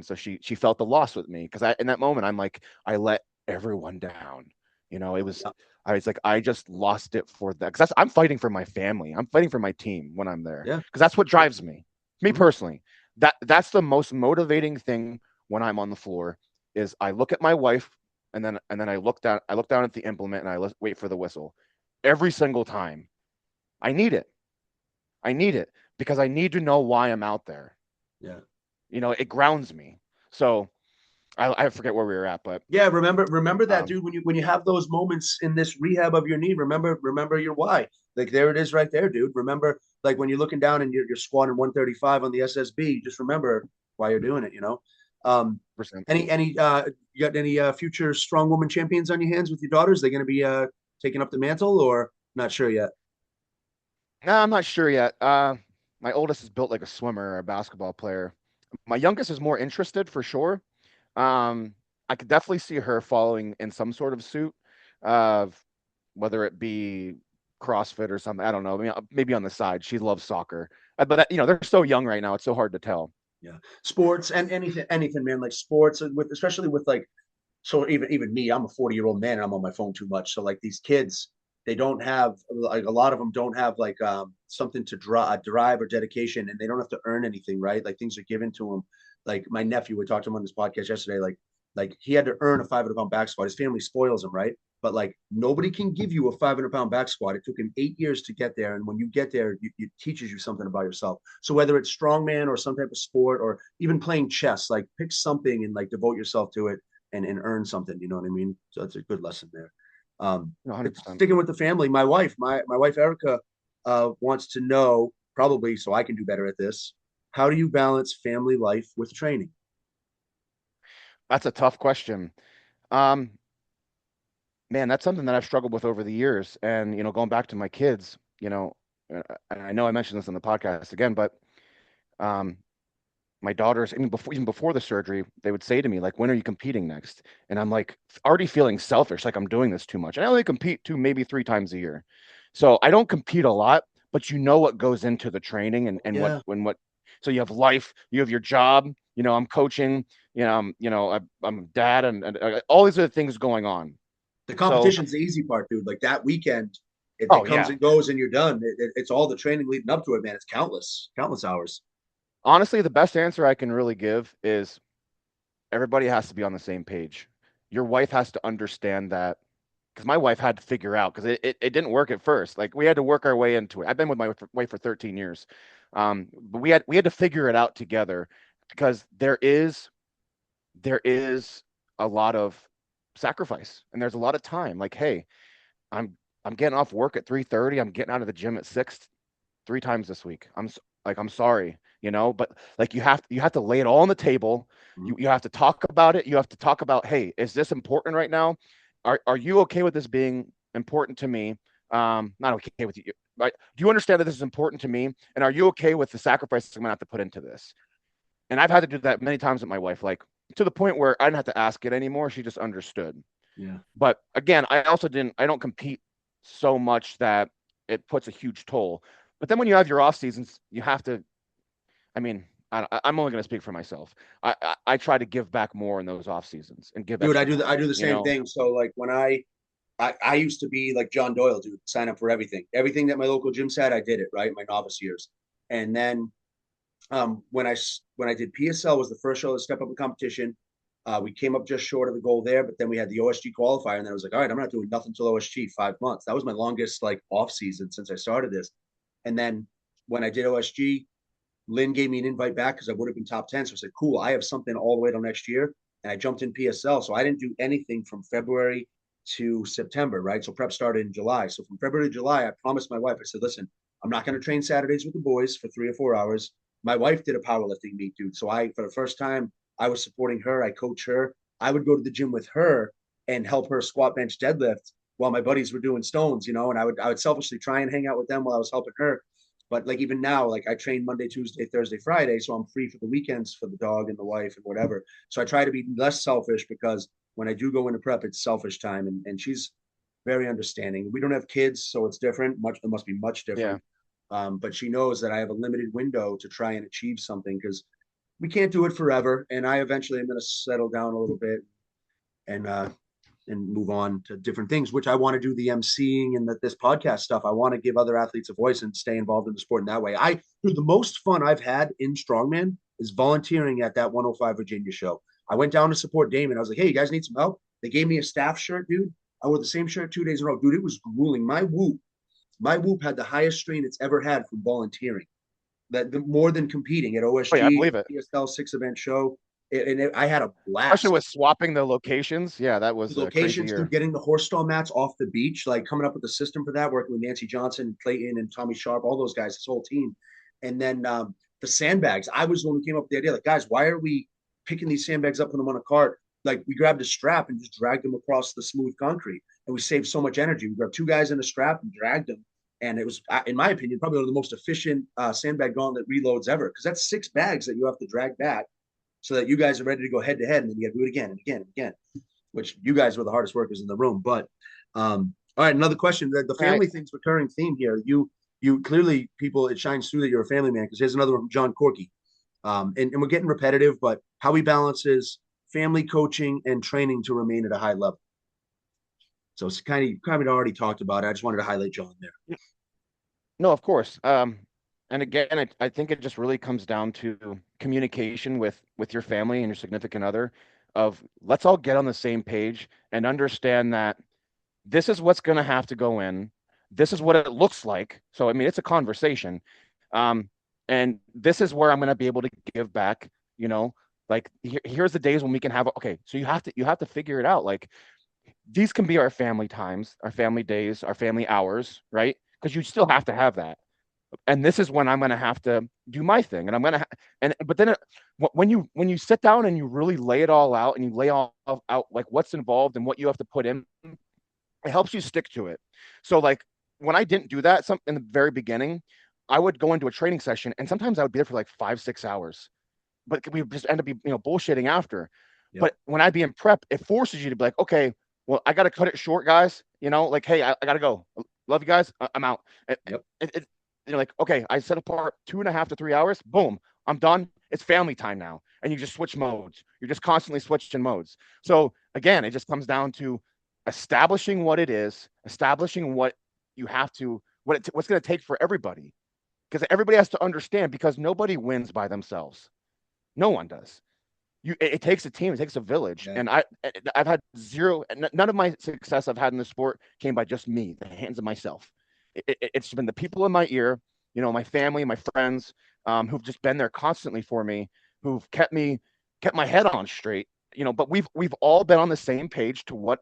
so she felt the loss with me because I in that moment I'm like I let everyone down. You know, it was Yeah. I was like I just lost it for that because I'm fighting for my family. I'm fighting for my team when I'm there Yeah. because that's what Yep. drives me. Me Mhm. personally, that's the most motivating thing when I'm on the floor is I look at my wife and then I look down at the implement and wait for the whistle every single time. I need it. I need it because I need to know why I'm out there. Yeah. You know, it grounds me. So I forget where we were at, but Yeah, remember that, um, dude. When you have those moments in this rehab of your knee, remember your why. Like there it is, right there, dude. Remember, like when you're looking down and you're squatting 135 on the SSB, just remember why you're doing it. You know. percent. Any you got any future strong woman champions on your hands with your daughters? They going to be taking up the mantle or not sure yet? No, I'm not sure yet. My oldest is built like a swimmer or a basketball player. My youngest is more interested for sure. Um, I could definitely see her following in some sort of suit, of whether it be CrossFit or something. I don't know. I mean, maybe on the side. She loves soccer, but you know they're so young right now. It's so hard to tell. Yeah, sports and anything, man. Like sports, with especially with like so even me, I'm a 40-year-old man and I'm on my phone too much. So like these kids, they don't have like a lot of them don't have like something to drive or dedication, and they don't have to earn anything, right? Like things are given to them. Like my nephew, we talked to him on this podcast yesterday. Like he had to earn a 500-pound back squat. His family spoils him, right? But like nobody can give you a 500-pound back squat. It took him 8 years to get there, and when you get there, it teaches you something about yourself. So whether it's strongman or some type of sport or even playing chess, like pick something and like devote yourself to it and earn something. You know what I mean? So it's a good lesson there. It's 100%. sticking with the family. My wife Erica, wants to know, probably so I can do better at this. How do you balance family life with training? That's a tough question. Um, Man, that's something that I've struggled with over the years. And, going back to my kids, and I know I mentioned this on the podcast again, but um, my daughters, even before the surgery, they would say to me, like, when are you competing next? And I'm like, already feeling selfish, like I'm doing this too much. And I only compete maybe 3 times a year. So I don't compete a lot, but you know what goes into the training and Yeah, so you have life, you have your job, I'm coaching, I'm a dad and all these other things going on. the So, competition's the easy part, dude. Like that weekend, it oh comes yeah, and goes, and you're done. It's all the training leading up to it, man. It's countless hours. honestly, the best answer I can really give is everybody has to be on the same page. Your wife has to understand that because my wife had to figure out because it didn't work at first. Like we had to work our way into it. I've been with my wife for 13 years. But we had to figure it out together because there is a lot of sacrifice and there's a lot of time. Like, hey, I'm I'm getting off work at 3:30. I'm getting out of the gym at 6 3 times this week. I'm sorry, but like you have to lay it all on the table. Mhm. You have to talk about it. You have to talk about, hey, is this important right now? Are you okay with this being important to me? Not okay with you. Right? Do you understand that this is important to me? And are you okay with the sacrifices I'm gonna have to put into this? And I've had to do that many times with my wife, like to the point where I didn't have to ask it anymore. She just understood. Yeah, But again, I don't compete so much that it puts a huge toll. But then when you have your off seasons, you have to, I mean, I'm only going to speak for myself. I try to give back more in those off seasons and give dude, extra I time, do the same thing. So like when I used to be like John Doyle, dude, sign up for everything that my local gym said, I did it, right, my novice years. And then when I did PSL was the first show to step up in competition. We came up just short of the goal there, but then we had the OSG qualifier, and then I was like, all right, I'm not doing nothing till OSG, 5 months. That was my longest like off season since I started this. And then when I did OSG, Lynn gave me an invite back because I would have been top 10. So I said, cool, I have something all the way till next year. And I jumped in PSL. So I didn't do anything from February to September, right? So prep started in July. So from February to July, I promised my wife, I said, listen, I'm not going to train Saturdays with the boys for 3 or 4 hours. My wife did a powerlifting meet, dude. So for the first time, I was supporting her. I coach her. I would go to the gym with her and help her squat, bench, deadlift while my buddies were doing stones, and I would selfishly try and hang out with them while I was helping her. But like even now, like I train Monday, Tuesday, Thursday, Friday, so I'm free for the weekends for the dog and the wife and whatever. So I try to be less selfish because when I do go into prep, it's selfish time, and she's very understanding. We don't have kids, so it's different. It must be much yeah. different. But she knows that I have a limited window to try and achieve something because we can't do it forever. And I eventually am going to settle down a little bit and move on to different things, which I want to do the emceeing and this podcast stuff. I want to give other athletes a voice and stay involved in the sport in that way. Dude, the most fun I've had in strongman is volunteering at that 105 Virginia show. I went down to support Damon. I was like, hey, you guys need some help? They gave me a staff shirt, dude. I wore the same shirt 2 days in a row. Dude, it was grueling. My whoop had the highest strain it's ever had from volunteering. More than competing at Oh yeah, I OSG, believe it. PSL 6 event show. I had a Especially blast. with swapping the locations. Yeah, that The was a crazy locations, dude, year. getting the horse stall mats off the beach, like coming up with the system for that, working with Nancy Johnson, Clayton, and Tommy Sharp, all those guys, this whole team. And then the sandbags. I was the one who came up with the idea, like, guys, why are we picking these sandbags up, putting them on a cart? Like, we grabbed a strap and just dragged them across the smooth concrete, and we saved so much energy. We grabbed two guys in a strap and dragged them. And it was, in my opinion, probably one of the most efficient sandbag gauntlet reloads ever because that's 6 bags that you have to drag back so that you guys are ready to go head to head, and then you got to do it again and again and again, which you guys were the hardest workers in the room. But all right, another question. The I, family thing's recurring theme here. You clearly, people, it shines through that you're a family man because here's another one from John Corky. And we're getting repetitive, but how he balances family coaching and training to remain at a high level. So it's kind of already talked about it. I just wanted to highlight John there. no, of course. And again, I think it just really comes down to communication with your family and your significant other of let's all get on the same page and understand that this is what's going to have to go in. This is what it looks like. So, I mean, it's a conversation. Um, and this is where I'm going to be able to give back, like here's the days when we can have, okay, so you have to figure it out. Like these can be our family times, our family days, our family hours, right? Because you still have to have that. And this is when I'm going to have to do my thing, and I'm going to and but then when you sit down and you really lay it all out, and you lay all out like what's involved and what you have to put in, it helps you stick to it. So like when I didn't do that some in the very beginning, I would go into a training session and sometimes I would be there for like 5 6 hours, but we just end up bullshitting after. Yep. But when I'd be in prep, it forces you to be like, okay, well, I got to cut it short, guys. Like, hey, I got to go. Love you guys. I'm out. Yep. You're like, okay, I set apart 2.5 to 3 hours. Boom, I'm done. It's family time now. And you just switch modes. You're just constantly switching modes. So again, it just comes down to establishing what it is, establishing what you have to, what's going to take for everybody. Because everybody has to understand, because nobody wins by themselves. No one does. It takes a team, it takes a village, Yeah. and I've had zero. None of my success I've had in the sport came by just me, the hands of myself. It's been the people in my ear, my family, my friends, who've just been there constantly for me, who've kept my head on straight. But we've all been on the same page to what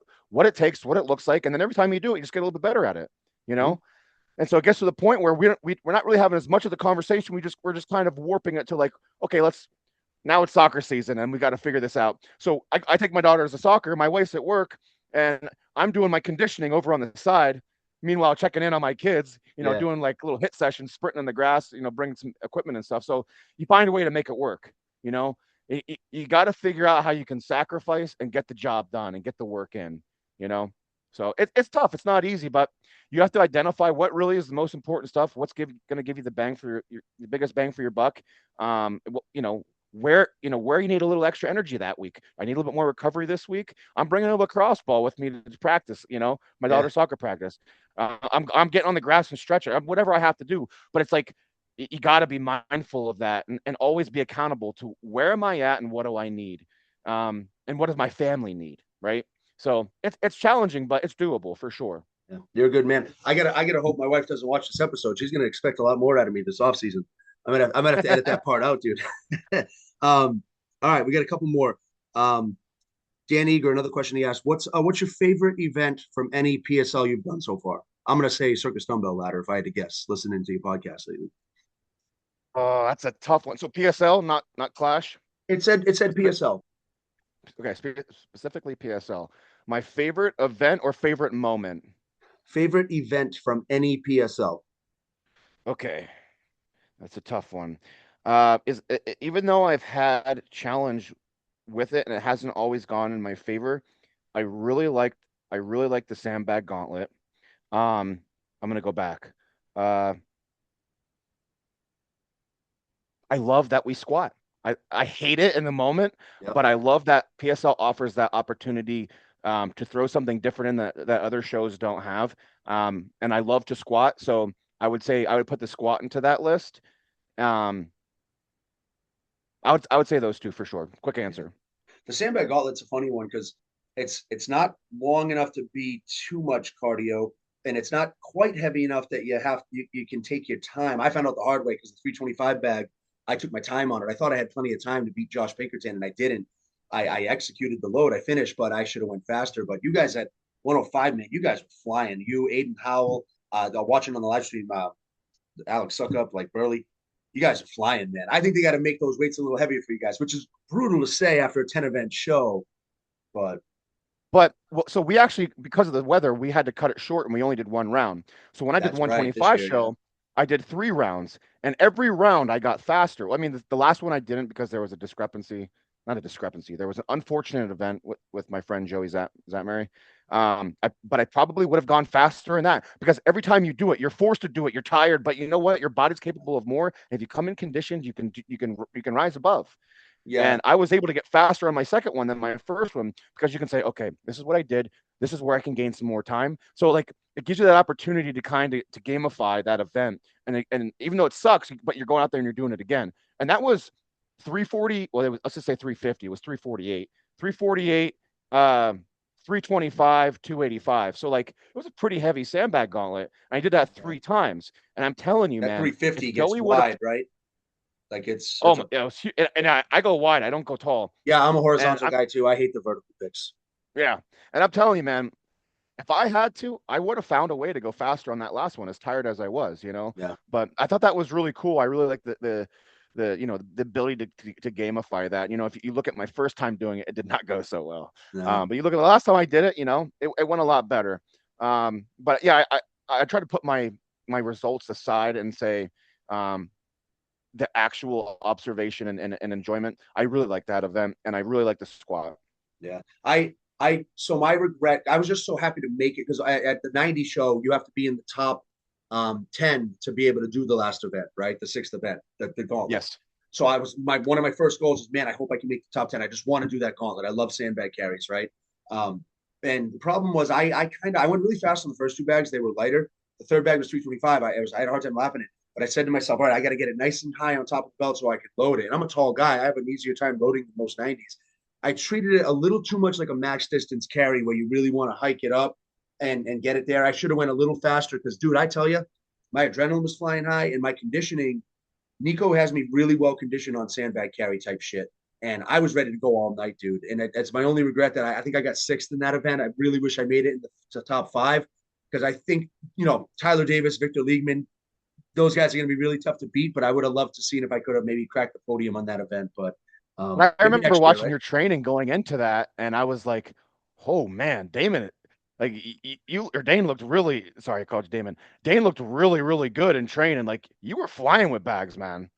it takes, what it looks like, and then every time you do it, you just get a little bit better at it. You Mhm. know, and so it gets to the point where we're not really having as much of the conversation. We're just kind of warping it to like, okay, let's now it's soccer season and we got to figure this out. So I take my daughter to soccer, my wife's at work, and I'm doing my conditioning over on the side. Meanwhile, checking in on my kids, Yeah. doing like little hit sessions, sprinting in the grass, bringing some equipment and stuff. So you find a way to make it work. You know, you got to figure out how you can sacrifice and get the job done and get the work in. You know, so it's tough. It's not easy, but you have to identify what really is the most important stuff. What's going to give you the bang for the biggest bang for your buck. Where you need a little extra energy that week. I need a little bit more recovery this week. I'm bringing a lacrosse ball with me to practice. My Yeah. daughter's soccer practice. I'm getting on the grass and stretching. Whatever I have to do. But it's like you got to be mindful of that, and always be accountable to where am I at and what do I need, and what does my family need, right? So it's challenging, but it's doable for sure. Yeah. You're a good man. I gotta hope my wife doesn't watch this episode. She's gonna expect a lot more out of me this offseason. I might have to edit that part out, dude. All right, we got a couple more. Um, Dan Eager, another question he asked: what's your favorite event from any PSL you've done so far? I'm gonna say Circus Dumbbell Ladder if I had to guess, listening to your podcast lately. Oh, that's a tough one. So PSL, not Clash. It said PSL. Okay, specifically PSL. My favorite event or favorite moment? Favorite event from any PSL. Okay, that's a tough one. Is even though I've had challenge with it and it hasn't always gone in my favor, I really liked I really liked the sandbag gauntlet. Um, I'm gonna go back. Uh, I love that we squat. I hate it in the moment, Yep. but I love that PSL offers that opportunity to throw something different in that other shows don't have. And I love to squat, so I would say I would put the squat into that list. Um, I would say those two for sure. Quick Yeah. answer. The sandbag gauntlet's a funny one because it's not long enough to be too much cardio, and it's not quite heavy enough that you can take your time. I found out the hard way because the 325 bag, I took my time on it. I thought I had plenty of time to beat Josh Pinkerton, and I didn't. I executed the load. I finished, but I should have went faster. But you guys at 105, man, you guys were flying. You, Aiden Howell, watching on the live stream, Alex Suckup, like Burley. You guys are flying, man. I think they got to make those weights a little heavier for you guys, which is brutal to say after a 10 event show. But But so we actually, because of the weather, we had to cut it short and we only did one round. So when I did the that's right this 125 year. Yeah. show, I did 3 rounds, and every round I got faster. I mean, the last one I didn't because there was a discrepancy, not a discrepancy. There was an unfortunate event with my friend Joey Zatmary. But I probably would have gone faster in that because every time you do it, you're forced to do it. You're tired, but you know what? Your body's capable of more. If you come in conditioned, you can rise above. Yeah. And I was able to get faster on my second one than my first one because you can say, okay, this is what I did. This is where I can gain some more time. So like it gives you that opportunity to kind of to gamify that event. And even though it sucks, but you're going out there and you're doing it again. And that was 340. Well, let's just say 350. It was 348. 348, 325, 285. So like it was a pretty heavy sandbag gauntlet. I did that Yeah. 3 times. And I'm telling you, That man, if 350 gets Joey would have, wide, right? Like it's oh, such a and I go wide, I don't go tall. yeah. I'm a And horizontal guy too. I hate the vertical picks. Yeah. And I'm telling you, man, if I had to, I would have found a way to go faster on that last one, as tired as I was, you know. Yeah. But I thought that was really cool. I really like the you know the ability to gamify that. You know, if you look at my first time doing it, it did not go so well. No. But you look at the last time I did it, you know, it went a lot better. But yeah, I try to put my results aside and say um, the actual observation and enjoyment. I really like that event, and I really like the squat. Yeah. So my regret, I was just so happy to make it because at the 90 show, you have to be in the top 10 to be able to do the last event, right? The sixth event, the gauntlet. Yes. So I was one of my first goals is, man, I hope I can make the top 10. I just want to do that gauntlet. I love sandbag carries, right? Um, and the problem was I went really fast on the first two bags. They were lighter. The third bag was 325. I had a hard time lapping it. But I said to myself, all right, I got to get it nice and high on top of the belt so I could load it. And I'm a tall guy. I have an easier time loading than most 90s. I treated it a little too much like a max distance carry where you really want to hike it up and get it there. I should have went a little faster because, dude, I tell you, my adrenaline was flying high and my conditioning. Nico has me really well conditioned on sandbag carry type shit. And I was ready to go all night, dude. And that's my only regret that I think I got sixth in that event. I really wish I made it in the top five because I think, Tyler Davis, Victor Liegman, those guys are going to be really tough to beat. But I would have loved to see if I could have maybe cracked the podium on that event. But I maybe remember next year, watching right? your training going into that, and I was like, "Oh man, Damon, like you or Dane looked really sorry, I called you Damon. Dane looked really, really good in training. Like you were flying with bags, man.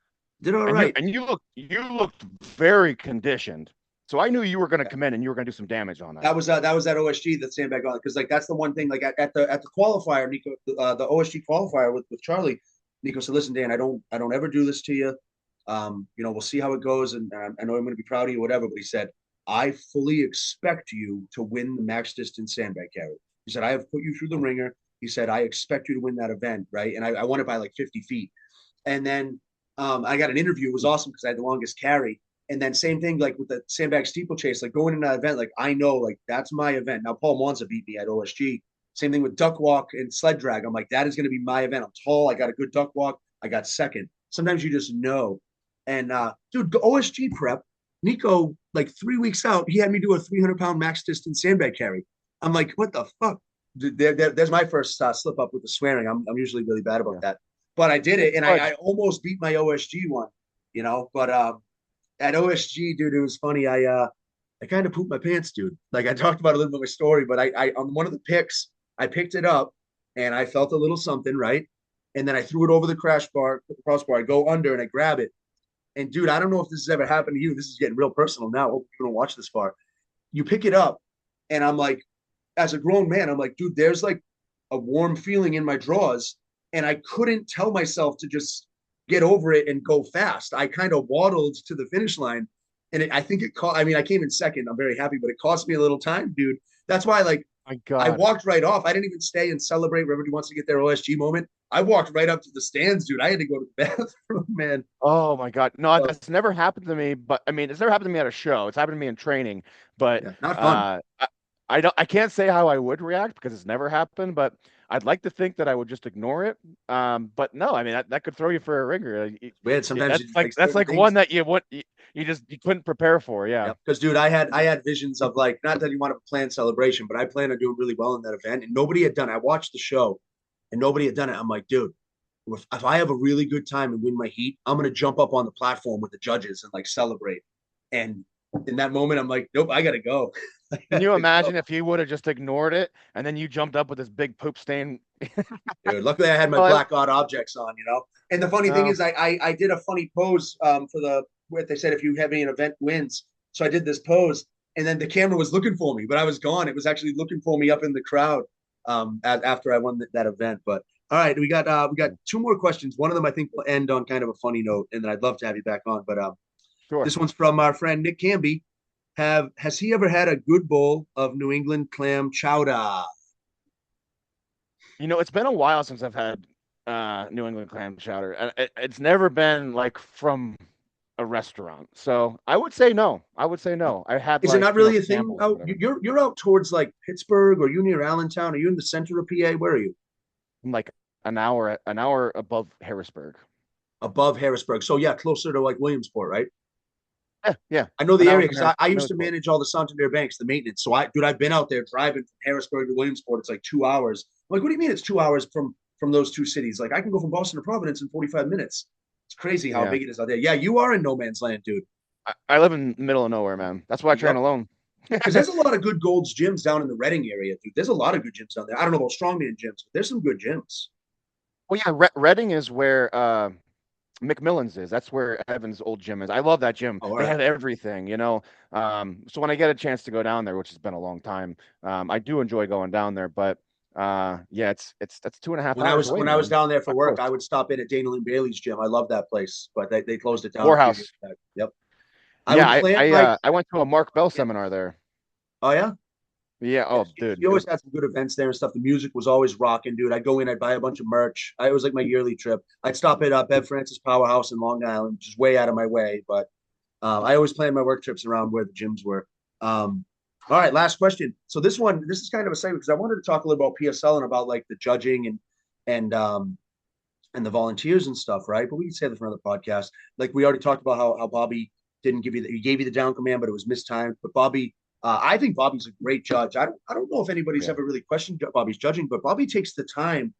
Did all And you right. and you looked very conditioned. So I knew you were going to come in and you were going to do some damage on that. That was that OSG that sandbag on because like that's the one thing like at the qualifier, Nico, the OSG qualifier with Charlie, Nico said, "Listen, Dan, I don't ever do this to you. We'll see how it goes, and I know I'm going to be proud of you, whatever." But he said, "I fully expect you to win the max distance sandbag carry." He said, "I have put you through the ringer." He said, "I expect you to win that event, right?" And I won it by like 50 feet. And then I got an interview. It was awesome because I had the longest carry. And then same thing like with the sandbag steeplechase, like going in that event, like I know like that's my event. Now Paul Monza beat me at OSG. Same thing with duck walk and sled drag. I'm like, that is going to be my event. I'm tall. I got a good duck walk. I got second. Sometimes you just know. And dude, the OSG prep, Nico, like 3 weeks out, he had me do a 300-pound max distance sandbag carry. I'm like, what the fuck? There's my first slip up with the swearing. I'm usually really bad about Yeah. that, but I did it, and I Fudge. almost beat my OSG one, But at OSG, dude, it was funny. I kind of pooped my pants, dude. Like I talked about a little bit of my story, but I on one of the picks, I picked it up and I felt a little something, right? And then I threw it over the crossbar. I go under and I grab it. And dude, I don't know if this has ever happened to you. This is getting real personal now. I hope you don't watch this far. You pick it up, and I'm like, as a grown man, I'm like, dude, there's like a warm feeling in my drawers, and I couldn't tell myself to just get over it and go fast. I kind of waddled to the finish line, and I think it cost. I mean, I came in second. I'm very happy, but it cost me a little time, dude. That's why, like, My I God. walked right off. I didn't even stay and celebrate where everybody wants to get their OSG moment. I walked right up to the stands, dude. I had to go to the bathroom, man. Oh my God. No, So, that's never happened to me, but I mean, it's never happened to me at a show. It's happened to me in training, but yeah, not fun. I can't say how I would react because it's never happened, but I'd like to think that I would just ignore it. But no, I mean that could throw you for a ringer. It's weird. Sometimes That's you, like like certain one things. that you couldn't prepare for. Yeah. Yep. Because dude, I had visions of like not that you want to plan celebration, but I plan on doing really well in that event, and nobody had done. I watched the show, and nobody had done it. I'm like, dude, if I have a really good time and win my heat, I'm gonna jump up on the platform with the judges and like celebrate. And in that moment, I'm like, nope, I gotta go. I Can gotta you go. imagine if you would have just ignored it and then you jumped up with this big poop stain? Dude, luckily I had my Well, black god objects on. And the funny thing no. is, I did a funny pose for the what they said if you have an event wins. So I did this pose, and then the camera was looking for me, but I was gone. It was actually looking for me up in the crowd after I won that event. But all right, we got two more questions. One of them I think will end on kind of a funny note, and then I'd love to have you back on. But Sure. this one's from our friend Nick Canby. Has he ever had a good bowl of New England clam chowder? You know, it's been a while since I've had New England clam chowder. And it's never been like from a restaurant. So I would say no. I would say no. I had Is it like, not really a thing samples or out? whatever. You're out towards like Pittsburgh, or you near Allentown? Are you in the center of PA? Where are you? I'm like an hour above Harrisburg. Above Harrisburg. So yeah, closer to like Williamsport, right? Yeah, yeah. I know And the I was area from because I Harrisburg. I know used it's to cool. manage all the Santander banks, the maintenance. So I've been out there driving from Harrisburg to Williamsport. It's like 2 hours. I'm like, what do you mean it's 2 hours from those two cities? Like I can go from Boston to Providence in 45 minutes. It's crazy how Yeah. big it is out there. Yeah, you are in no man's land, dude. I live in the middle of nowhere, man. That's why I train Yep. alone. Because there's a lot of good Gold's gyms down in the Reading area, dude. There's a lot of good gyms down there. I don't know about strongman gyms, but there's some good gyms. Well, yeah, Reading is where McMillan's is. That's where Evan's old gym is. I love that gym. Oh, all They right. have everything, you know. So when I get a chance to go down there, which has been a long time, I do enjoy going down there. But yeah, it's that's 2.5 hours away, When I was man. down there for Not work, close. I would stop in at Daniel and Bailey's gym. I love that place, but they closed it down a few years Morehouse. back. Yep. I Yeah, would plan my I went to a Mark Bell seminar there. oh yeah. Yeah. Yeah, Oh, dude. she always had some good events there and stuff. The music was always rocking, dude. I'd go in, I'd buy a bunch of merch. It was like my yearly trip. I'd stop at Bev Francis Powerhouse in Long Island, just way out of my way. But I always planned my work trips around where the gyms were. All right, last question. So this is kind of a segment because I wanted to talk a little about PSL and about like the judging and and the volunteers and stuff, right? But we can say that for another podcast. Like we already talked about how Bobby didn't give you he gave you the down command, but it was mistimed. But Bobby, I think Bobby's a great judge. I don't know if anybody's Yeah. ever really questioned Bobby's judging, but Bobby takes the time.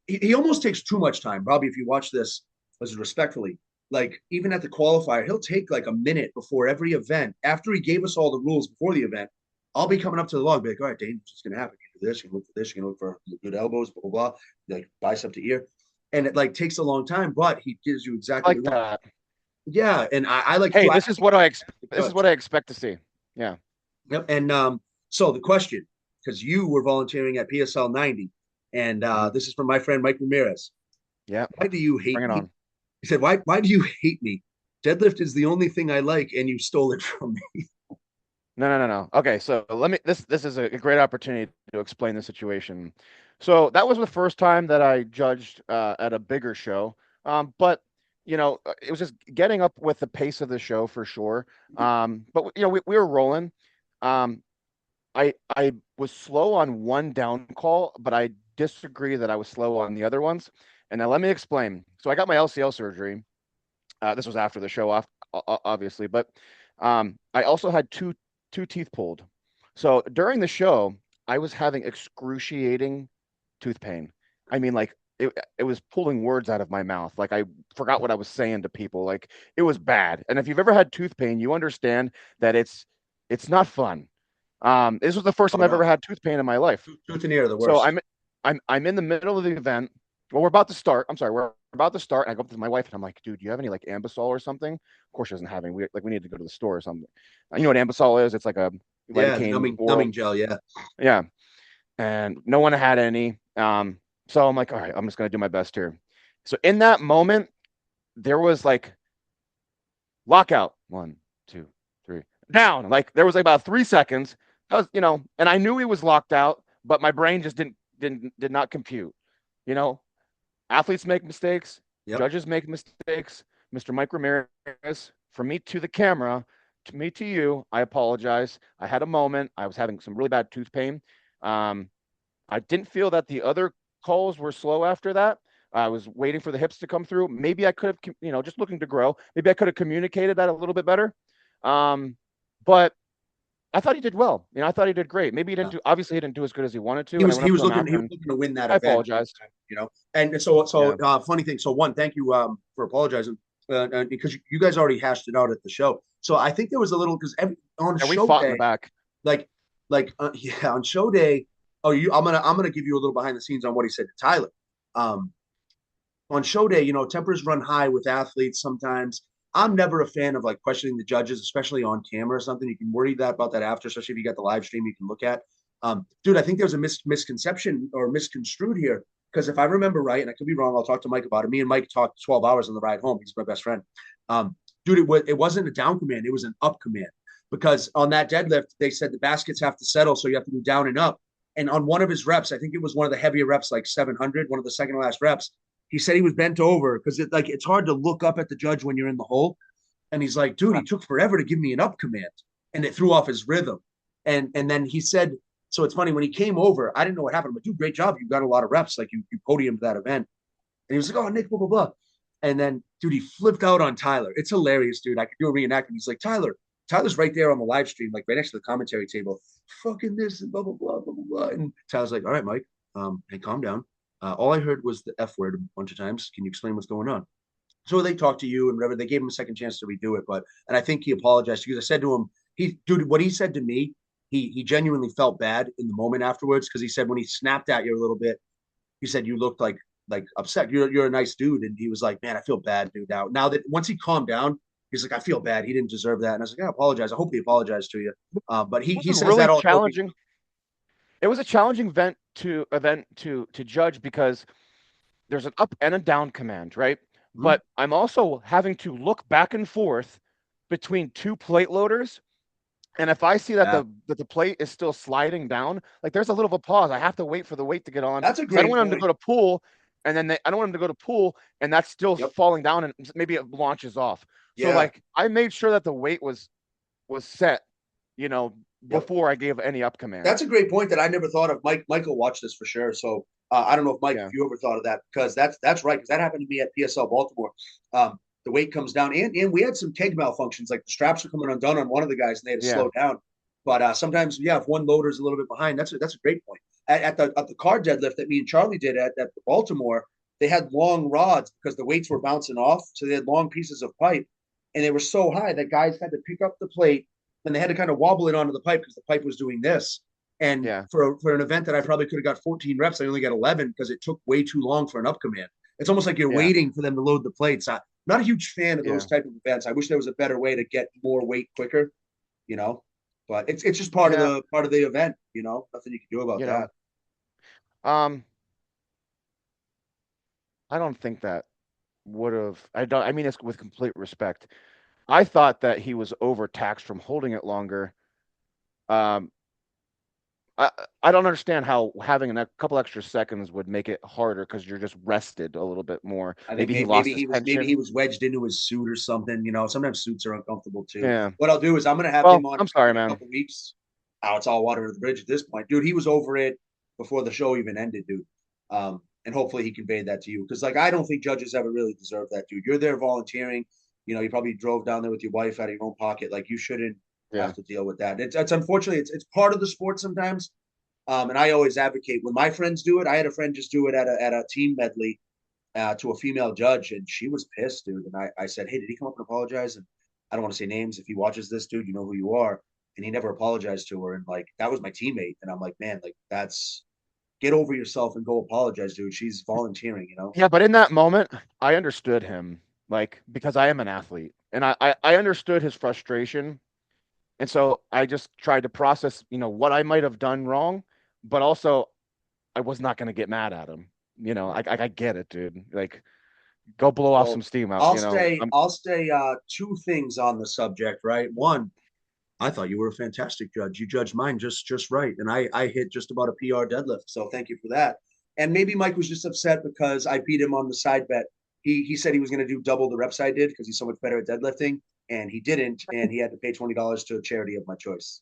He almost takes too much time. Bobby, if you watch this, listen respectfully, like even at the qualifier, he'll take like a minute before every event. After he gave us all the rules before the event, I'll be coming up to the log, be like, all right, Dane, what's going to happen? You do this, you can look for this, you can look for good elbows, blah, blah, blah, like bicep to ear. And it like takes a long time, but he gives you I exactly like what you want. that. Yeah. And I like Hey, to, I this is think what I he's a this good is judge. what I expect to see. Yeah. Yep. And so the question, because you were volunteering at PSL 90, and Hmm. this is from my friend Mike Ramirez. Yeah. Why do you hate Bring it me? on. He said, why do you hate me? Deadlift is the only thing I like, and you stole it from me. No, no, no, no. Okay, so let me this is a great opportunity to explain the situation. So that was the first time that I judged at a bigger show. But it was just getting up with the pace of the show for sure. But we were rolling. Um, I was slow on one down call, but I disagree that I was slow on the other ones. And now let me explain. So I got my LCL surgery. This was after the show off, obviously, but I also had two teeth pulled. So during the show, I was having excruciating tooth pain. I mean, like it was pulling words out of my mouth. Like I forgot what I was saying to people. Like it was bad. And if you've ever had tooth pain, you understand that it's not fun. This was the first Oh time I've ever no, had tooth pain in my life. tooth and ear are the So worst. I'm in the middle of the event. Well, we're about to start. I'm sorry, we're about to start. And I go up to my wife and I'm like, dude, do you have any like Ambisol or something? Of course, she doesn't have any. We need to go to the store or something. You know what Ambisol is? It's like a Yeah, the lidocaine numbing oral. gel. Yeah, Yeah. And no one had any. So I'm like, all right, I'm just gonna do my best here. So in that moment, there was like lockout. One, two, three, down. Like there was like about 3 seconds. I was, and I knew he was locked out, but my brain just did not compute. You know, athletes make mistakes, yep. judges make mistakes. Mr. Mike Ramirez, from me to the camera, to me to you, I apologize. I had a moment. I was having some really bad tooth pain. Um, I didn't feel that the other calls were slow after that. I was waiting for the hips to come through. Maybe I could have, just looking to grow. Maybe I could have communicated that a little bit better. Um, but I thought he did well. I thought he did great. Maybe Yeah. obviously he didn't do as good as he wanted to. And I went up to him He after was and looking to win that I event, apologized. you know. And so Yeah. funny thing. So one, thank you for apologizing because you guys already hashed it out at the show. So I think there was a little because on And we show fought in the day, back. like yeah, on show day. Oh, I'm gonna give you a little behind the scenes on what he said to Tyler. Um, on show day, tempers run high with athletes sometimes. I'm never a fan of like questioning the judges, especially on camera or something. You can worry about that after, especially if you got the live stream you can look at. Dude, I think there's a misconception or misconstrued here because if I remember right, and I could be wrong, I'll talk to Mike about it. Me and Mike talked 12 hours on the ride home. He's my best friend. Dude, it wasn't a down command; it was an up command because on that deadlift they said the baskets have to settle, so you have to do down and up. And on one of his reps, I think it was one of the heavier reps, like 700, one of the second to last reps, he said he was bent over because it's hard to look up at the judge when you're in the hole. And he's like, dude, he took forever to give me an up command, and it threw off his rhythm. And then he said, so it's funny when he came over, I didn't know what happened, but dude, great job, you got a lot of reps, like you podiumed that event. And he was like, oh, Nick, blah blah blah. And then, dude, he flipped out on Tyler. It's hilarious, dude. I could do a reenactment. He's like, Tyler's right there on the live stream, like right next to the commentary table, fucking this and blah, blah, blah, blah, blah, blah. And Tyler's like, all right, Mike, hey, calm down. All I heard was the F word a bunch of times. Can you explain what's going on? So they talked to you and whatever. They gave him a second chance to redo it. And I think he apologized because I said to him, dude, what he said to me, he genuinely felt bad in the moment afterwards because he said when he snapped at you a little bit, he said you looked like upset. You're a nice dude, and he was like, man, I feel bad, dude. Now that once he calmed down, he's like, I feel bad. He didn't deserve that, and I was like, I apologize. I hope he apologized to you. But It he was a says really that all joking. challenging. It was a challenging event to judge because there's an up and a down command, right? Hmm. But I'm also having to look back and forth between two plate loaders. And if I see that Yeah, the plate is still sliding down, like there's a little of a pause. I have to wait for the weight to get on that's a because I don't great want him to point. go to pool, and then I don't want him to go to pool, and that's still Yep. falling down, and maybe it launches off. So Yeah. like I made sure that the weight was set, you know, Yep. before I gave any up command. That's a great point that I never thought of. Michael watched this for sure. So I don't know if Mike, if Yeah, you ever thought of that because that's right because that happened to me at PSL Baltimore. The weight comes down, and we had some keg malfunctions. Like the straps were coming undone on one of the guys, and they had to yeah, slow down. But sometimes, yeah, if one loader is a little bit behind, that's a great point. At the car deadlift that me and Charlie did at Baltimore, they had long rods because the weights were bouncing off, so they had long pieces of pipe, and they were so high that guys had to pick up the plate and they had to kind of wobble it onto the pipe because the pipe was doing this. And yeah, for an event that I probably could have got 14 reps, I only got 11 because it took way too long for an up command. It's almost like you're yeah, waiting for them to load the plates. I'm not a huge fan of yeah, those type of events. I wish there was a better way to get more weight quicker, you know. But it's just part of yeah. the event, you know. Nothing you can do about You know, that. um, I don't think that would have. I don't. I mean, it's with complete respect. I thought that he was overtaxed from holding it longer. Um, I I don't understand how having a couple extra seconds would make it harder because you're just rested a little bit more. I think Maybe he lost his maybe he tension. was wedged into his suit or something. You know, sometimes suits are uncomfortable too. Yeah. What I'll do is I'm gonna have Well, him on I'm here sorry, in a man. couple weeks. Oh, it's all water under the bridge at this point, dude. He was over it before the show even ended, dude. And hopefully he conveyed that to you because, like, I don't think judges ever really deserve that, dude. You're there volunteering. You know, you probably drove down there with your wife out of your own pocket. Like, you shouldn't Yeah. have to deal with that. It's unfortunately it's part of the sport sometimes. And I always advocate when my friends do it. I had a friend just do it at a team medley to a female judge, and she was pissed, dude. And I said, hey, did he come up and apologize? And I don't want to say names. If he watches this, dude, you know who you are. And he never apologized to her. And like that was my teammate. And I'm like, man, like that's get over yourself and go apologize, dude. She's volunteering, you know. Yeah, but in that moment, I understood him, like because I am an athlete, and I understood his frustration, and so I just tried to process, what I might have done wrong, but also I was not going to get mad at him. I get it, dude. Like, go blow off some Well, steam out. I'll stay two things on the subject, right? One, I thought you were a fantastic judge. You judged mine just right, and I hit just about a PR deadlift. So thank you for that. And maybe Mike was just upset because I beat him on the side bet. He said he was going to do double the reps I did because he's so much better at deadlifting, and he didn't, and he had to pay $20 to a charity of my choice.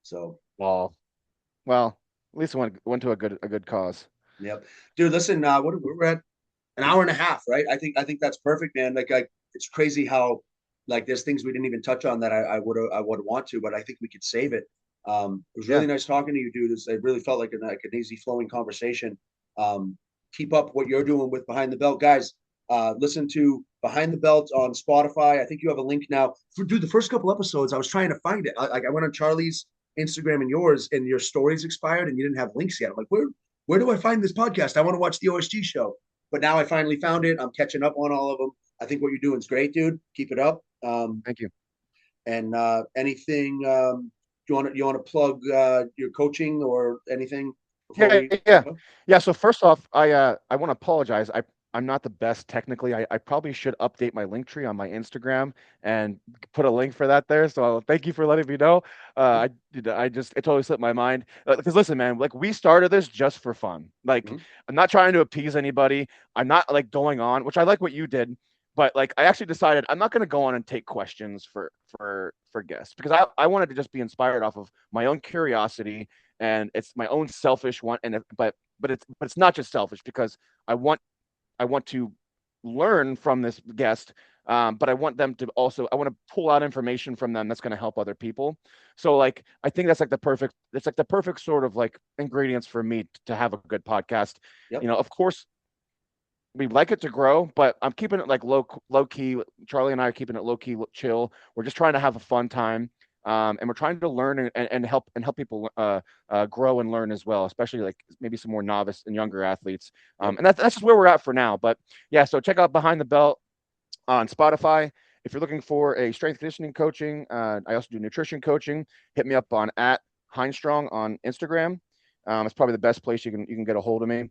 So Well, at least it went to a good cause. yep, dude. Listen, we're at an hour and a half, right? I think that's perfect, man. Like it's crazy how like there's things we didn't even touch on that I would want to, but I think we could save it. It was really Yeah. nice talking to you, dude. It really felt like an easy flowing conversation. Keep up what you're doing with Behind the Belt, guys. Listen to Behind the Belt on Spotify. I think you have a link now. Dude, the first couple episodes, I was trying to find it. I went on Charlie's Instagram and yours, and your stories expired, and you didn't have links yet. I'm like, where do I find this podcast? I want to watch the OSG show. But now I finally found it. I'm catching up on all of them. I think what you're doing is great, dude. Keep it up. Thank you. And anything you want to plug your coaching or anything before Yeah, we yeah, go? yeah. So first off, I want to apologize. I'm not the best technically. I probably should update my link tree on my Instagram and put a link for that there. So thank you for letting me know. It totally slipped my mind. Because listen, man, like we started this just for fun. Like Mhm. I'm not trying to appease anybody. I'm not like going on, which I like what you did, but like I actually decided I'm not going to go on and take questions for guests because I wanted to just be inspired off of my own curiosity and it's my own selfish one. But it's not just selfish because I want to learn from this guest, but I want them to also, I want to pull out information from them that's going to help other people. So like, I think that's like it's like the perfect sort of like ingredients for me to have a good podcast. Yep. Of course, we'd like it to grow, but I'm keeping it like low key. Charlie and I are keeping it low key, chill. We're just trying to have a fun time. And we're trying to learn and help people grow and learn as well, especially like maybe some more novice and younger athletes. Yep. And that's just where we're at for now. But yeah, so check out Behind the Belt on Spotify. If you're looking for a strength conditioning coaching, I also do nutrition coaching. Hit me up on @Heinstrong on Instagram. It's probably the best place you can get a hold of me.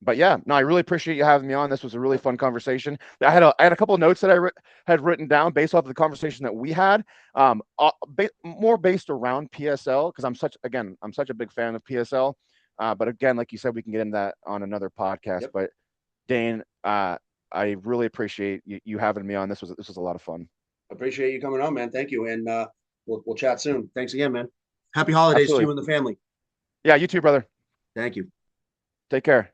But yeah, no, I really appreciate you having me on. This was a really fun conversation. I had a couple of notes that had written down based off of the conversation that we had. More based around PSL because I'm such a big fan of PSL. But again, like you said, we can get into that on another podcast. Yep. But Dane, I really appreciate you having me on. This was a lot of fun. Appreciate you coming on, man. Thank you. And we'll chat soon. Thanks again, man. Happy holidays to Absolutely. you and the family. Yeah, you too, brother. Thank you. Take care.